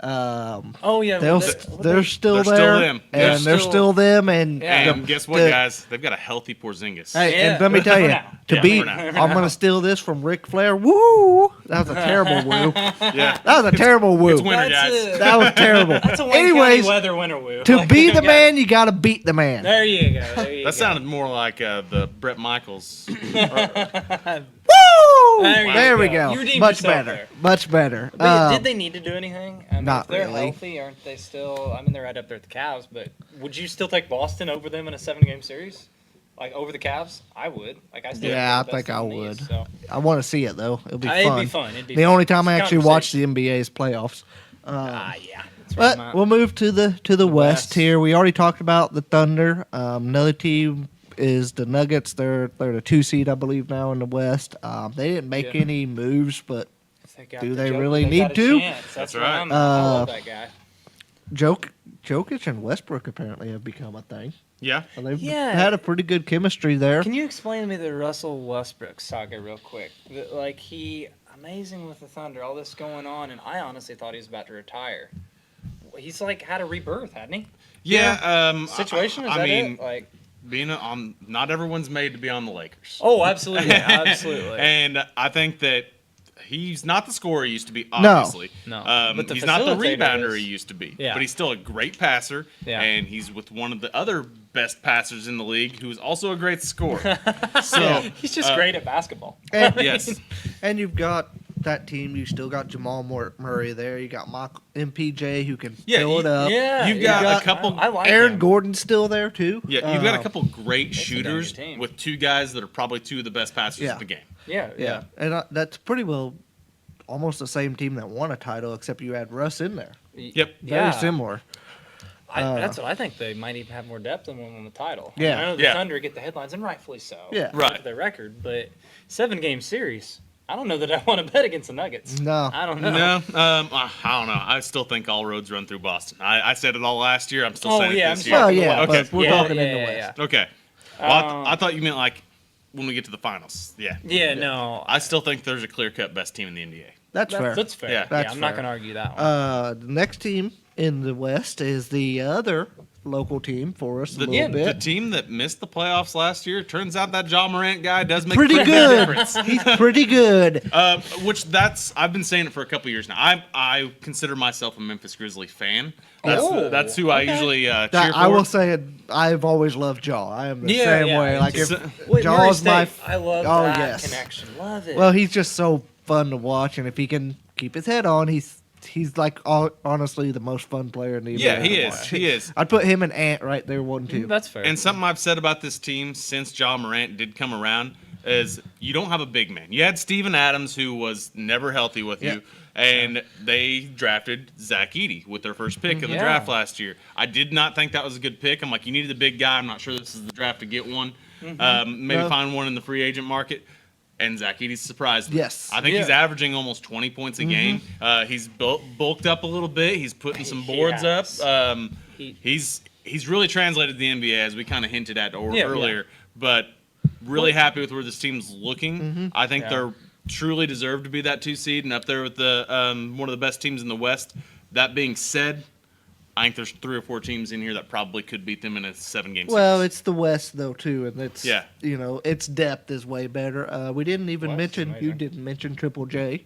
Oh yeah, They'll, well, they're still they're still there, them. and They're they're still them. And Yeah. And guess what, the- guys? They've got a healthy Porzingis. Hey, Yeah, and let me tell for you, now. to Yeah, be, for now. I'm going to steal this from Ric Flair. Woo! That was a terrible woo. Yeah. That was a terrible woo. It's winter, That's guys. a- That was terrible. That's a Wayne Anyways, County weather winter woo. to Like, be the okay. man, you got to beat the man. There you go. There you That go. sounded more like the Brett Michaels. Woo! There you There we go. go. You redeemed Much yourself better. there. Much better. But did they need to do anything? I mean, not if they're really. healthy, aren't they still? I mean, they're right up there with the Cavs. But would you still take Boston over them in a 7-game series? Like over the Cavs? I would. Like I still. Yeah, think I think they're I the best in the would. East, so. I want to see it though. It'll be It'd fun. be fun. It'd be The fun. only time I It's actually watch the conversation. NBA's playoffs. Yeah. That's right, But we'll move to the West West. here. We already talked about the Thunder. Another team is the Nuggets. They're the 2 seed, I believe, now in the West. They didn't make Yeah. any moves, but got do the they Joker, really they need got a to? chance. That's That's what right. I love that guy. Jokic and Westbrook apparently have become a thing. Yeah. And they've Yeah. had a pretty good chemistry there. Can you explain to me the Russell Westbrook saga real quick? Like he amazing with the Thunder, all this going on, and I honestly thought he was about to retire. He's like had a rebirth, hadn't he? Yeah. Situation is I that mean, it? Like being on, not everyone's made to be on the Lakers. oh, absolutely, absolutely. And I think that he's not the scorer he used to be, obviously. No. Um, But the he's not the facilitator rebounder is. he used to be. Yeah. But he's still a great passer. Yeah. And he's with one of the other best passers in the league who is also a great scorer. So He's just great at basketball. And, yes. and you've got that team. You still got Jamal Murray there. You got MPJ who can Yeah, fill it up. Yeah, You've got a couple- I like Aaron him. Gordon's still there too. Yeah, you've got a couple great shooters good team. with two guys that are probably two of the best passers Yeah. in the game. Yeah, Yeah, and that's pretty well almost the same team that won a title, except you had Russ in there. Yep. Very similar. That's what I think. They might even have more depth than one on the title. Yeah. I know the Yeah. Thunder get the headlines, and rightfully so. Yeah. Right. For their record, but 7-game series. I don't know that I want to bet against the Nuggets. No. I don't know. No, I don't know. I still think all roads run through Boston. I said it all last year. I'm still Oh saying yeah, it I'm this just year. Well, talking yeah, the West. but we're talking in the yeah, West. yeah. Okay. Well, I thought you meant like when we get to the finals. Yeah. Yeah, no. I still think there's a clear-cut best team in the NBA. That's fair. That's fair. Yeah. That's I'm not fair. going to argue that one. The next team in the West is the other local team for us a The, little the bit. team that missed the playoffs last year, turns out that Ja Morant guy does make Pretty a good. difference. He's pretty good. I've been saying it for a couple years now. I consider myself a Memphis Grizzly fan. That's who I usually cheer for. I will say it. I've always loved Jaw. I am the same way. Like if Wait, Murray Jaw's my, State, I love oh, that yes. connection. Love it. well, he's just so fun to watch, and if he can keep his head on, he's like honestly the most fun player in the NBA. Yeah, he to is. watch. He is. I'd put him and Ant right there, one two. That's fair. And something I've said about this team since Ja Morant did come around is you don't have a big man. You had Steven Adams, who was never healthy with you, and they drafted Zach Edey with their first pick of the Yeah. draft last year. I did not think that was a good pick. I'm like, you needed a big guy. I'm not sure this is the draft to get one. Maybe No. find one in the free agent market. And Zach Edey surprised me. Yes. I think he's Yeah. averaging almost 20 points a game. He's bulked up a little bit. He's putting some He boards up. has. He's really translated to the NBA, as we kind of hinted at Yeah, earlier. But really happy with where this team's looking. I think Yeah. they're truly deserve to be that 2 seed and up there with the one of the best teams in the West. That being said, I think there's 3 or 4 teams in here that probably could beat them in a 7-game series. Well, it's the West though too, and it's Yeah. its depth is way better. We didn't even West is mention you amazing. didn't mention Triple J.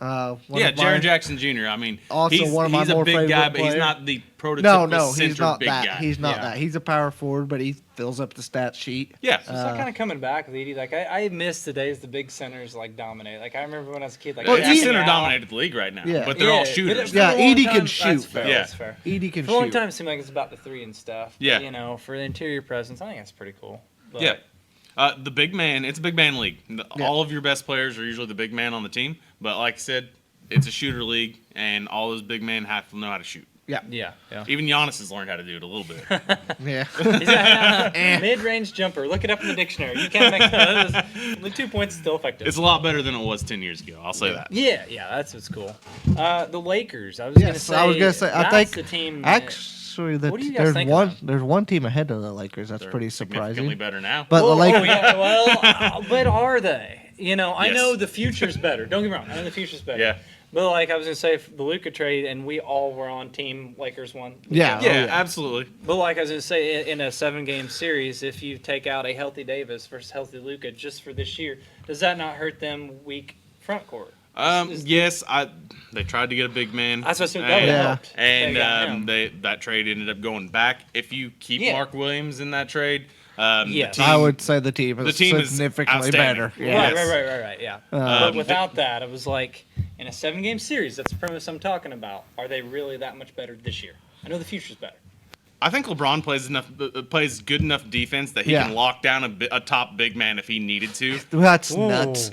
One yeah, of my- Jaren Jackson Jr. I mean, Also he's, one of my he's a more big guy, favorite but he's players. not the prototypical No, center he's not big that. guy. He's not Yeah. that. He's a power forward, but he fills up the stat sheet. Yeah. Is that kind of coming back with Edie? Like I miss the days the big centers like dominate. Like I remember when I was a kid, like Well, yeah, Edie- center dominated the league right now, Yeah. but they're all but shooters. for Yeah, a long Edie time- can That's shoot. fair. Yeah. That's fair. Edie can For a long shoot. time, it seemed like it's about the 3 and stuff. Yeah. But, for the interior presence, I think that's pretty cool. But, Yeah. The big man, it's a big man league. All of your best players are usually the big man on the team, but like I said, it's a shooter league, and all those big men have to know how to shoot. Yeah. Yeah. Even Giannis has learned how to do it a little bit. Yeah. He's got a mid-range jumper. Look it up in the dictionary. You can't make the 2 points is still effective. It's a lot better than it was 10 years ago. I'll say that. Yeah, that's what's cool. The Lakers. I was gonna say. I that's think the team. that- actually What do you guys think there's one team ahead of the Lakers. That's They're pretty significantly surprising. better now. But the Lakers, but are they? I Yes. know the future's better. Don't get me wrong. I know the future's better. Yeah. But like I was gonna say, the Luka trade, and we all were on team Lakers won. Yeah. Yeah, Oh, yeah. absolutely. But like I was gonna say, in a 7-game series, if you take out a healthy Davis versus healthy Luka just for this year, does that not hurt them weak front court? Yes, they tried to get a big man. That's what I said. That would Yeah. have helped. And They got him. that trade ended up going back. If you keep Yeah. Mark Williams in that trade, Yes. the team, I would say the team is is significantly outstanding. better. Yeah. Right. Yeah. Um, but without that, it was like in a 7-game series. That's the premise I'm talking about. Are they really that much better this year? I know the future's better. I think LeBron plays good enough defense that he Yeah. can lock down a top big man if he needed to. That's Whoa. nuts.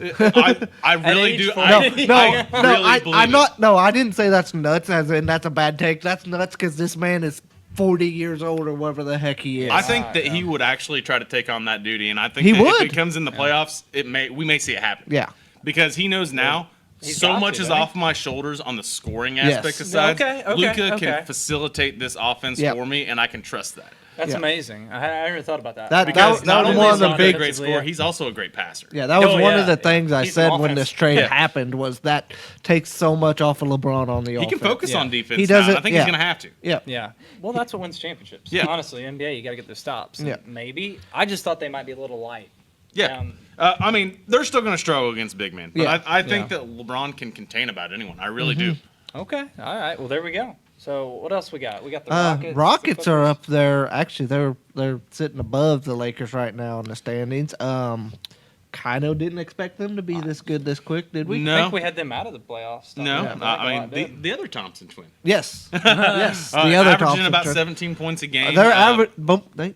I really age do. 40. No, I no, really believe I'm it. not. No, I didn't say that's nuts. As in, that's a bad take. That's nuts because this man is 40 years old or whatever the heck he is. I think that he would actually try to take on that duty, and I think He that would. if it comes in the playoffs, we may see it happen. Yeah. Because he knows now. He's So got much to, is doesn't he? off my shoulders on the scoring Yes. aspect of sides. Okay, Luka okay. can facilitate this offense Yep. for me, and I can trust that. That's Yeah. amazing. I never thought about that. That- Because that not was only one is of the he a big- great scorer, he's also a great passer. Yeah, that was Oh, one yeah. of the things I He's said an when offense. this trade Yeah. happened was that takes so much off of LeBron on the He offense. can focus Yeah. on defense. He now, does and it- I think yeah. he's going to have to. Yeah. Yeah. Well, that's what wins championships. Yeah. Honestly, NBA, you got to get the stops. And Yeah. Maybe. I just thought they might be a little light. Yeah. Um, I mean, they're still going to struggle against big men. But Yeah. I think that LeBron can contain about anyone. I really do. Okay. All right. Well, there we go. So what else we got? We got the Rockets. Rockets the are Clippers. up there. Actually, they're sitting above the Lakers right now in the standings. Kind of didn't expect them to be this good this quick, did we? No. I think we had them out of the playoffs. No, Don't we? I think a mean, lot did. the other Thompson twin. Yes. Yes. The other averaging Thompson about twin. 17 points a game. They're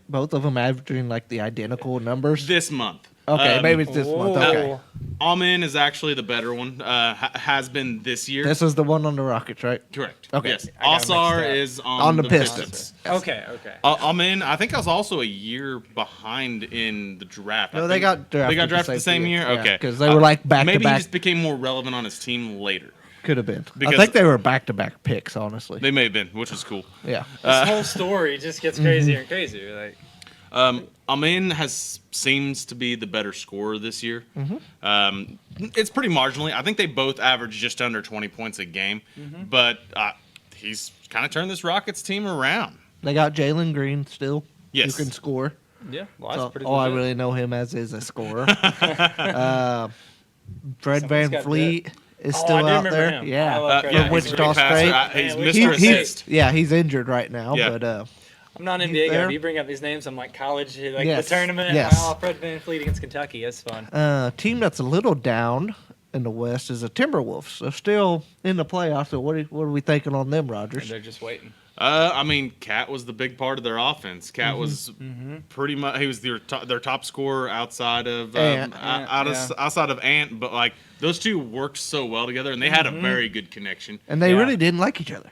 both of them averaging like the identical numbers. This month. Okay, maybe it's this month. Okay. Amen is actually the better one. Has been this year. This is the one on the Rockets, right? Correct. Okay. Yes. I got mixed Asar up. is On the the Pistons. Okay. Amen, I think I was also a year behind in the draft. No, I they think got drafted. They got drafted the same year? Yeah, Okay. because they were like back Maybe to he back. just became more relevant on his team later. Could have been. I Because- think they were back to back picks, honestly. They may have been, which is cool. Yeah. This whole story just gets crazier and crazier. Like, Amin seems to be the better scorer this year. It's pretty marginally. I think they both average just under 20 points a game, but he's kind of turned this Rockets team around. They got Jalen Green still. Yes. Who can score. yeah, well, that's So pretty. all I legit. really know him as is a scorer. Fred Someone's Van got Fleet is Oh, still I do out remember there. him. I Yeah. love Fred Yeah, Van he's a Fleet. great Wichita passer. State. He's Man, Mr. Wichita Assist. He's injured right now, Yeah. but I'm not an He's NBA guy. there. But you bring up these names, I'm like college, like Yes, the tournament. yes. Oh, Fred Van Fleet against Kentucky. That's fun. team that's a little down in the West is the Timberwolves. They're still in the playoffs. So what are we thinking on them, And Rogers? they're just waiting. I mean, Cat was the big part of their offense. Cat was pretty much he was their top scorer outside of Ant. outside of Ant, but like those two worked so well together, and they had a very good connection. And they Yeah. really didn't like each other.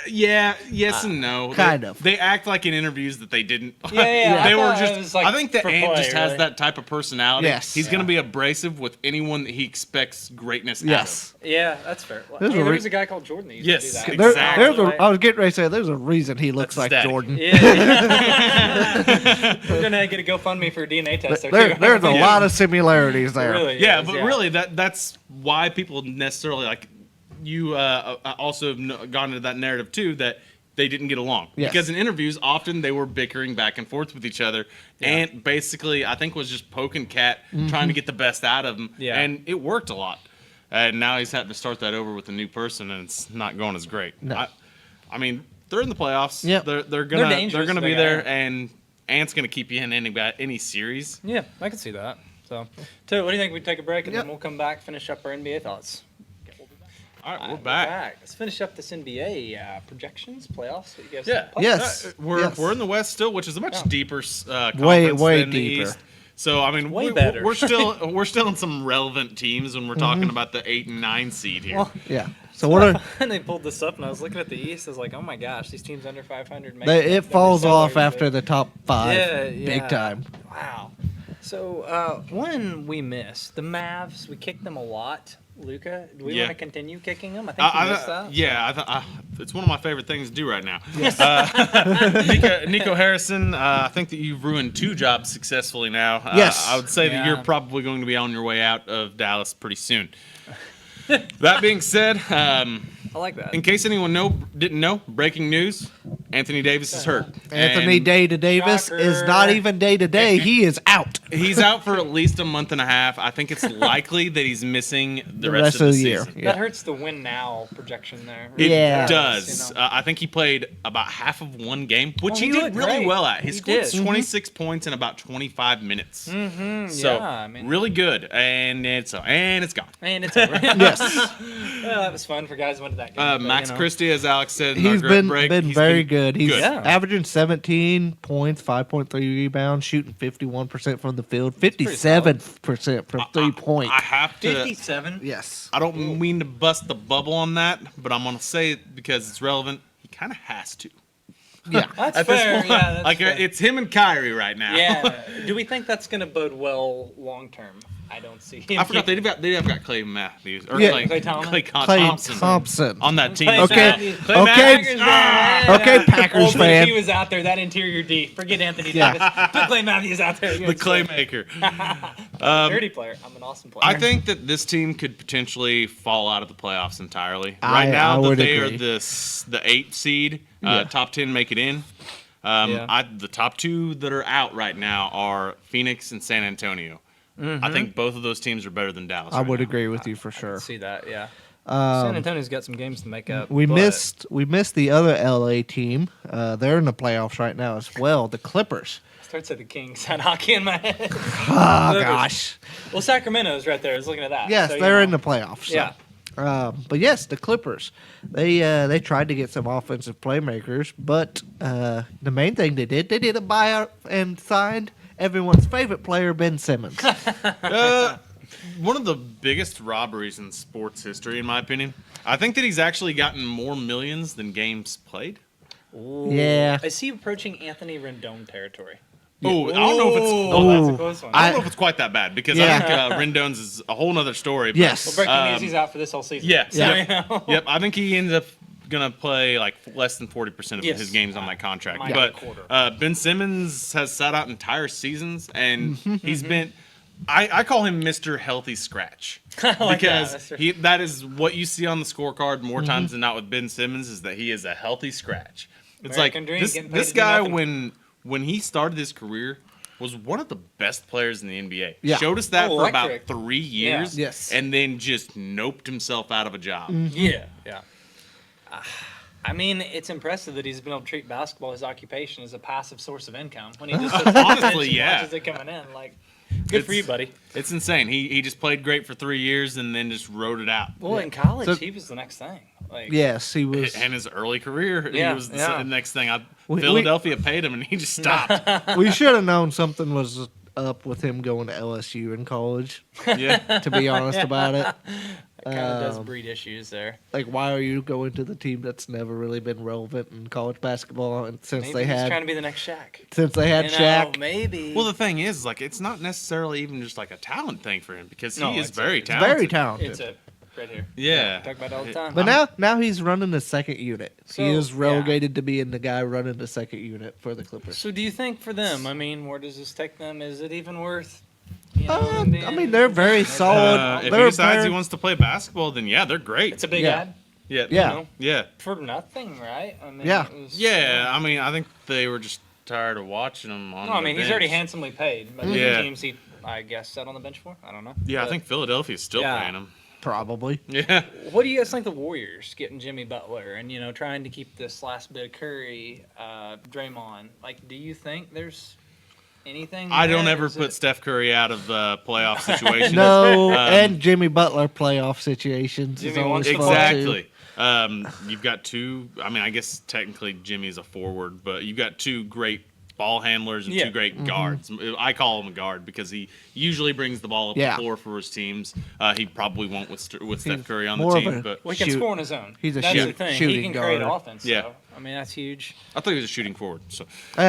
Yeah, yes and no. Kind of. They act like in interviews that they didn't. Yeah. they I were thought it just. was, like, I think that for Ant play, just has really. that type of personality. Yes. He's gonna be abrasive with anyone that he expects greatness. Yes. Yeah, that's fair. There's a There re- was a guy called Jordan that used Yes, to do that. There- exactly. I was getting ready to say there's a reason he looks That's his like daddy. Jordan. Yeah. We're gonna get a GoFundMe for a DNA test there too. There's a lot of similarities there. Really Yeah, is, but really, that's why people necessarily like you. Also have gone into that narrative too that they didn't get along Yes. because in interviews often they were bickering back and forth with each other, and basically I think was just poking Cat, trying to get the best out of him, Yeah. and it worked a lot. And now he's having to start that over with a new person, and it's not going as great. No. I mean, they're in the playoffs. Yep. They're gonna dangerous, be they there, are. and Ant's gonna keep you in any series. Yeah, I can see that. So, what do you think? We take a break and Yep. then we'll come back, finish up our NBA thoughts. All right, All we're right, back. Let's finish up this NBA projections, playoffs. What you guys Yeah. think? Yes. We're in the West still, which is a much Yeah. deeper conference way than the deeper. East. So I mean, Way better. we're still in some relevant teams when we're talking about the 8 and 9 seed here. Well, Yeah. So what are and they pulled this up, and I was looking at the East. I was like, oh my gosh, these teams under 500. it falls off after the top 5 Yeah, big yeah. time. Wow. So one we missed the Mavs. We kicked them a lot. Luca, do we Yeah. want to continue kicking them? I think you missed that. Yeah, it's one of my favorite things to do right now. Nico Harrison, I think that you've ruined 2 jobs successfully now. Yes. I would say that Yeah. you're probably going to be on your way out of Dallas pretty soon. That being said, I like that. in case anyone didn't know, breaking news: Anthony Davis is hurt. Anthony And Day to Davis is Shocker. not even day to day. He is out. He's out for at least a month and a half. I think it's likely that he's missing the rest of the year. season. Yeah. That hurts the win now projection there. It Yeah. does. You know. I think he played about half of one game, which Well, he he did looked really great. well at. He He scored did. 26 points in about 25 minutes. So yeah, I mean, really good, and it's gone. and it's over. Yes. Well, that was fun for guys who went to that game. but, Max you know. Christie, as Alex said, in our He's great break, been he's very good. He's Yeah. averaging 17 points, 5.3 rebounds, shooting 51% from the field, pretty 57% from 3-point. I have to. 57. Yes. I don't mean to bust the bubble on that, but I'm gonna say it because it's relevant. He kind of has to. Yeah. That's At this fair. point, Yeah, that's like fair. it's him and Kyrie right now. Yeah. Do we think that's going to bode well long term? I don't see. Him I forgot keeping- they have got Clay Matthews or Yeah. Clay Clay Thompson. on that team. Clay Okay. Matthews. Okay. Packers fan. Okay, Packers Oh, but fan. If he was out there, that interior D. Forget Anthony Yeah. Davis. Put Clay Matthews out there. The Clay maker. Dirty player. I'm an awesome player. I think that this team could potentially fall out of the playoffs entirely. I Right now, that would they agree. are the 8 seed, Yeah. top 10 make it in. The top 2 that are out right now are Phoenix and San Antonio. I think both of those teams are better than Dallas. I right would now. agree with you for I can sure. see that. Yeah. San Antonio's got some games to make up. We but- missed the other LA team. They're in the playoffs right now as well. The Clippers. I started to say the Kings. Had hockey in my head. Oh Clippers. gosh. Well, Sacramento's right there. I was looking at that. Yes, So, you they're know. in the playoffs. so. Yeah. But yes, the Clippers. They tried to get some offensive playmakers, but the main thing they did a buyout and signed everyone's favorite player, Ben Simmons. One of the biggest robberies in sports history, in my opinion. I think that he's actually gotten more millions than games played. Yeah. Is he approaching Anthony Rendon territory? Oh, I don't know if it's. Oh, that's a close one. I don't know if it's quite that bad because I think Rendon's is a whole nother story. But, Yes. Well, breaking news, he's out for this whole season. Yes. So, Yep. you know. Yep. I think he ends up gonna play like less than 40% of Yes. his games on that contract. Might be But a quarter. Ben Simmons has sat out entire seasons, and Mm-hmm. he's been. I call him Mr. Healthy Scratch like because that. that is what you see on the scorecard more Mm-hmm. times than not with Ben Simmons is that he is a healthy scratch. It's American like dream, this getting paid to do guy nothing. when he started his career was one of the best players in the NBA. Yeah. Showed us that for about Electric. 3 years. Yeah. Yes. And then just noped himself out of a job. Yeah. I mean, it's impressive that he's been able to treat basketball, his occupation, as a passive source of income. When he just sits on the bench Honestly, and yeah. watches it coming in, like, good for you, buddy. It's insane. He just played great for 3 years and then just wrote it out. Well, in college, So- he was the next thing. Like, Yes, he was. And his early career, Yeah, he was the yeah. next thing. We- Philadelphia paid him and he just stopped. We should have known something was up with him going to LSU in college, yeah. to be honest about it. it kind of does breed issues there. Like, why are you going to the team that's never really been relevant in college basketball and since Maybe they he's had trying to be the next Shaq. Shaq? Maybe. Well, the thing is, like, it's not necessarily even just like a talent thing for him because No, he is it's very it's talented. Very talented. it's a right here. Yeah. Talk about it all the time. But now he's running the second unit. So, he is yeah. relegated to being the guy running the second unit for the Clippers. So, do you think for them? I mean, where does this take them? Is it even worth? You know, I being- mean, they're very solid. If he They're decides he very- wants to play basketball, then yeah, they're great. It's a big Yeah. ad. yeah. Yeah. You know, Yeah. for nothing, right? I mean, Yeah. it was- Yeah. I mean, I think they were just tired of watching him on No, I the mean, he's bench. already handsomely paid. But Yeah. the teams he, I guess, sat on the bench for. I don't know. Yeah, I But think Philadelphia's still Yeah. playing him. Probably. Yeah. What do you guys think the Warriors getting Jimmy Butler and trying to keep this last bit of Curry, Draymond? Like, do you think there's anything? I don't there? ever Is put it- Steph Curry out of playoff situations. No, Um, and Jimmy Butler playoff situations is Jimmy always wants fun, too. Exactly. You've got two. I mean, I guess technically Jimmy's a forward, but you've got two great ball handlers and Yeah. two great guards. I call him a guard because he usually brings the ball up Yeah. the floor for his teams. He probably won't with Steph He's Curry on the more of team, a- but Well, he can Shoot. score on his own. He's a That's shoot- the thing. He shooting can create guard. offense. Yeah. So, I mean, that's huge. I thought he was a shooting forward. So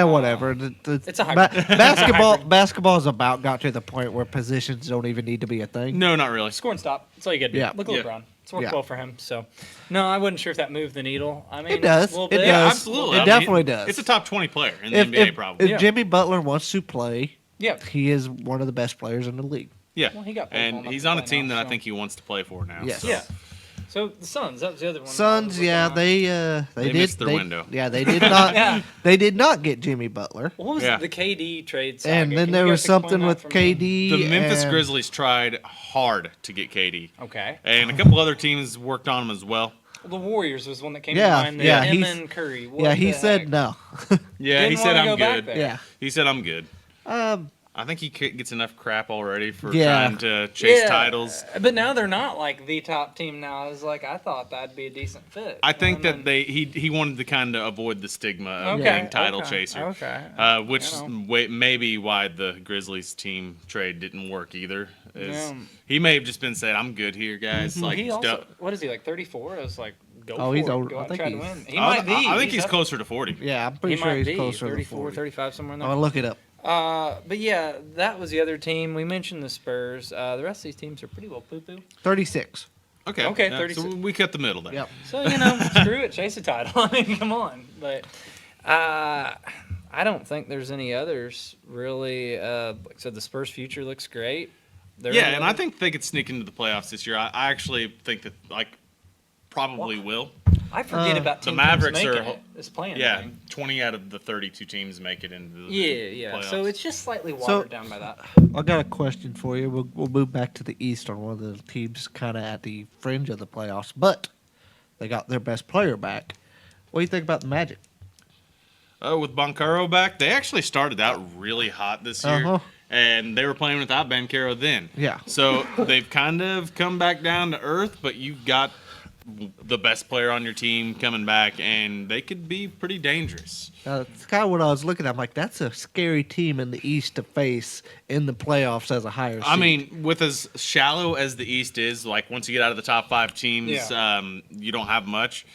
Whatever. It's a hybrid. Basketball. Hybrid. Basketball's about got to the point where positions don't even need to be a thing. no, not really. Score and stop. That's all you got to do. Yeah. Look at Yeah. LeBron. It's worked Yeah. well for him. So, no, I wasn't sure if that moved the needle. I mean, It does. A little It bit. does. Yeah, absolutely. It I mean, definitely does. It's a top 20 player in the If, NBA, if, probably. if Yeah. Jimmy Butler wants to play, Yeah. he is one of the best players in the league. Yeah, Well, he got paid well and enough he's to on a play team now, that I so- think he wants to play for now. Yes. so. Yeah. So the Suns, that was the other one. I was Suns, looking yeah, at. they did missed their they- window. Yeah, they did not. Yeah. They did not get Jimmy Butler, What was Yeah. the KD trade saga? and then Can there you was guys explain something that with for me? KD. The Memphis and- Grizzlies tried hard to get KD, Okay. and a couple other teams worked on him as well. Well, the Warriors was one that came Yeah, to mind. yeah, Him he's- and Curry. What Yeah, he the said heck? no. Yeah, he Didn't said wanna I'm go back good. there. Yeah. He said I'm good. Um, I think he gets enough crap already for Yeah. trying to chase Yeah, titles. But now they're not like the top team now. It's like I thought that'd be a decent fit. I think And that then- he wanted to kind of avoid the stigma of Okay, being title okay, chaser. okay. Which You is know. maybe why the Grizzlies team trade didn't work either. Is Yeah. he may have just been saying, "I'm good here, guys." Like, he also, don't- what is he like 34? I was like, go Oh, for he's it. older. Go I out and think try to he's- win. He might be. I think he's up- closer to 40. yeah, I'm He pretty sure might he's be closer 34, to 40. 35, somewhere in there. I'll look it up. But yeah, that was the other team. We mentioned the Spurs. The rest of these teams are pretty well poo-poo. 36. Okay. Okay, yeah, 36. So we cut the middle there. Yep. So, screw it. Chase a title. I mean, come on. But I don't think there's any others, really. Like I said, the Spurs' future looks great. They're Yeah, and I think they could sneak into the playoffs this year. I actually think that probably will. I forget about the teams Mavericks making are- this playing Yeah, thing. 20 out of the 32 teams make it into the Yeah. playoffs. So it's just slightly So- watered down by that. I got a question for you. We'll move back to the East on one of the teams kind of at the fringe of the playoffs, but they got their best player back. What do you think about the Magic? With Bancaro back, they actually started out really hot this year, Uh-huh. and they were playing without Bancaro then. Yeah. So they've kind of come back down to earth, but you've got the best player on your team coming back, and they could be pretty dangerous. It's kind of what I was looking at. I'm like, that's a scary team in the East to face in the playoffs as a higher seed. I mean, with as shallow as the East is, like once you get out of the top 5 teams, you don't have much.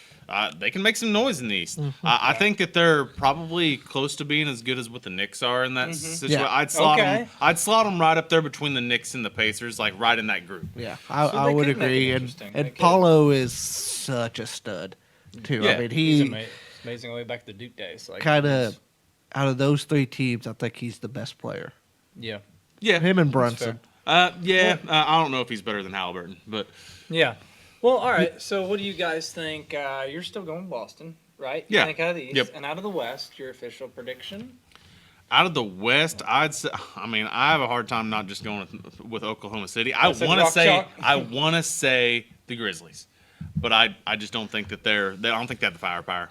They can make some noise in the East. I think that they're probably close to being as good as what the Knicks are in that situation. Yeah. I'd slot them right up there between the Knicks and the Pacers, like right in that group. Yeah, So I they would could make it agree. interesting. They And could. Paulo is such a stud, too. Yeah, I mean, He's he amazing all the way back to the Duke days. Like, kind of, out of those 3 teams, I think he's the best player. Yeah. Yeah. Him and That's Brunson. I don't know if he's better than Halliburton, but Yeah. Well, all right. So, what do you guys think? You're still going Boston, right? You Yeah. think out of the East. Yep. And out of the West, your official prediction? out of the West, I'd say. I mean, I have a hard time not just going with Oklahoma City. I said want to Rock say Chalk. I want to say the Grizzlies, but I just don't think that I don't think they have the firepower.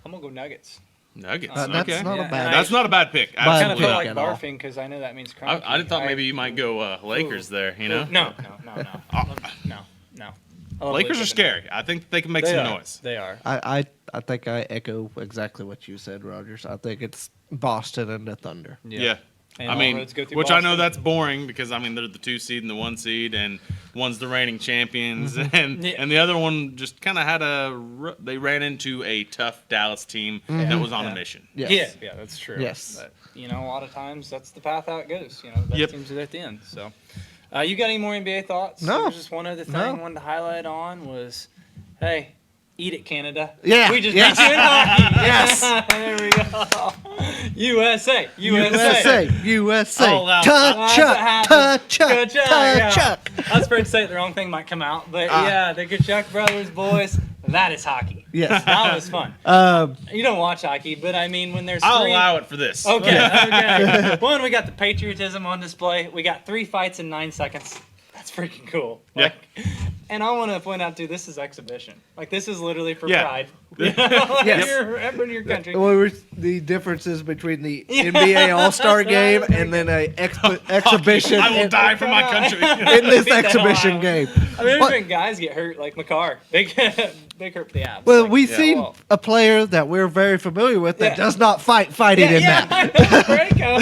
I'm going to go Nuggets. Nuggets. That's Okay. not a Yeah, bad. and That's not a bad pick. Bad I kind of Absolutely felt not. like at all. barfing because I know that means crunchy. I thought maybe you might go Lakers there. You know, No. I love Lakers are and scary. I think they can make They some are. noise. They are. I think I echo exactly what you said, Rogers. I think it's Boston and the Thunder. Yeah. And I all mean, roads go through which I know Boston. that's boring because I mean they're the 2 seed and the 1 seed, and one's the reigning champions, and Yeah. and the other one just kind of had they ran into a tough Dallas team that was on a mission. Yes. Yeah, that's true. Yes. But, a lot of times that's the path how it goes. The best Yep. teams are at the end. So, you got any more NBA thoughts? No. There's just one other thing I wanted to highlight on was, hey, eat it, Canada. Yeah, We just yes. beat you in hockey. Yes. There we go. USA. USA. All out. Touch, That's touch, Good job. Yeah. touch. I was afraid to say it, the wrong thing might come out. But yeah, the Kachuk brothers, boys, that is hockey. Yes. That was fun. Um, You don't watch hockey, but I mean, when there's I'll three... allow it for this. Okay. One, we got the patriotism on display. We got 3 fights in 9 seconds. That's freaking cool. Yeah. And I want to point out, too, this is exhibition. Like, this is literally for Yeah. pride. Yes. You're representing your country. what were the differences between the NBA All-Star game and then a exhibition I will die for my country. in this Beat the hell exhibition out of game? I mean, there's What- been guys get hurt, like McCarr. Big hurt for the abs. Well, Like, we've yeah, seen well. a player that we're very familiar with that Yeah. does not fighting in that. I know, Franco.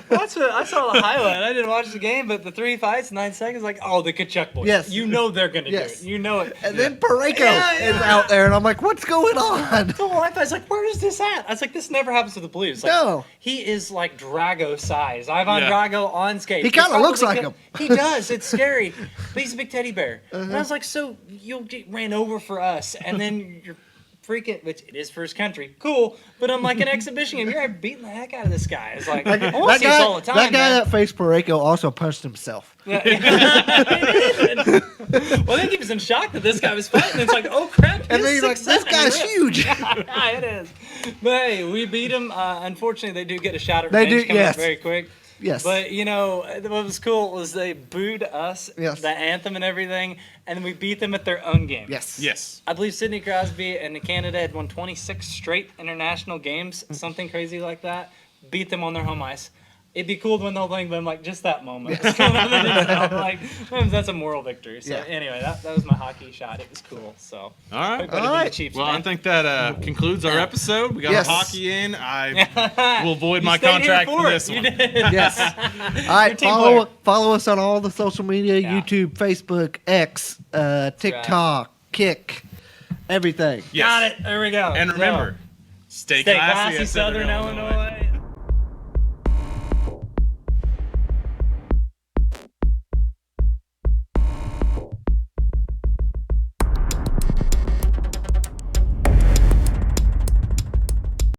That's what I saw the highlight. I didn't watch the game, but the 3 fights, 9 seconds, like, oh, the Kachuk boys. Yes. You know they're gonna Yes. do it. You know it. And then Pareko Yeah. is out there, and I'm like, what's going on? The whole life, I was like, where is this at? I was like, this never happens to the Blues. Like, No. He is like Drago size. Ivan Yeah. Drago on skate. He kinda looks like him. He does. It's scary. But he's a big teddy bear. Uh-huh. And I was like, so you'll get ran over for us, and then you're freaking, which it is for his country. Cool. But I'm like an exhibition game. You're beating the heck out of this guy. It's like, I want to see this all the time. that guy man. that faced Pareko also punched himself. Yeah. Well, I think he was in shock that this guy was fighting. It's like, oh crap! And then he's like, this guy's huge. Yeah, it is. But hey, we beat him. Unfortunately, they do get a shot at They revenge do, coming up yes. very quick. Yes. But what was cool was they booed us, Yes. the anthem and everything, and then we beat them at their own game. Yes. Yes. I believe Sidney Crosby and Canada had won 26 straight international games, something crazy like that. Beat them on their home ice. It'd be cool to win the whole thing, but I'm like, just that moment. I'm like, that's a moral victory. So Yeah. anyway, that was my hockey shot. It was cool. So All right. Quick way to beat All right. the Chiefs, Well, I man. think that concludes our episode. We got Yes. our hockey in. I will void You my stayed here contract for it. this You one. did. Yes. All right. team Follow us on all the social media: Yeah. YouTube, Facebook, X, TikTok, Kick, everything. Yes. Got it. There we go. And remember, stay Stay classy, classy, at Southern Illinois.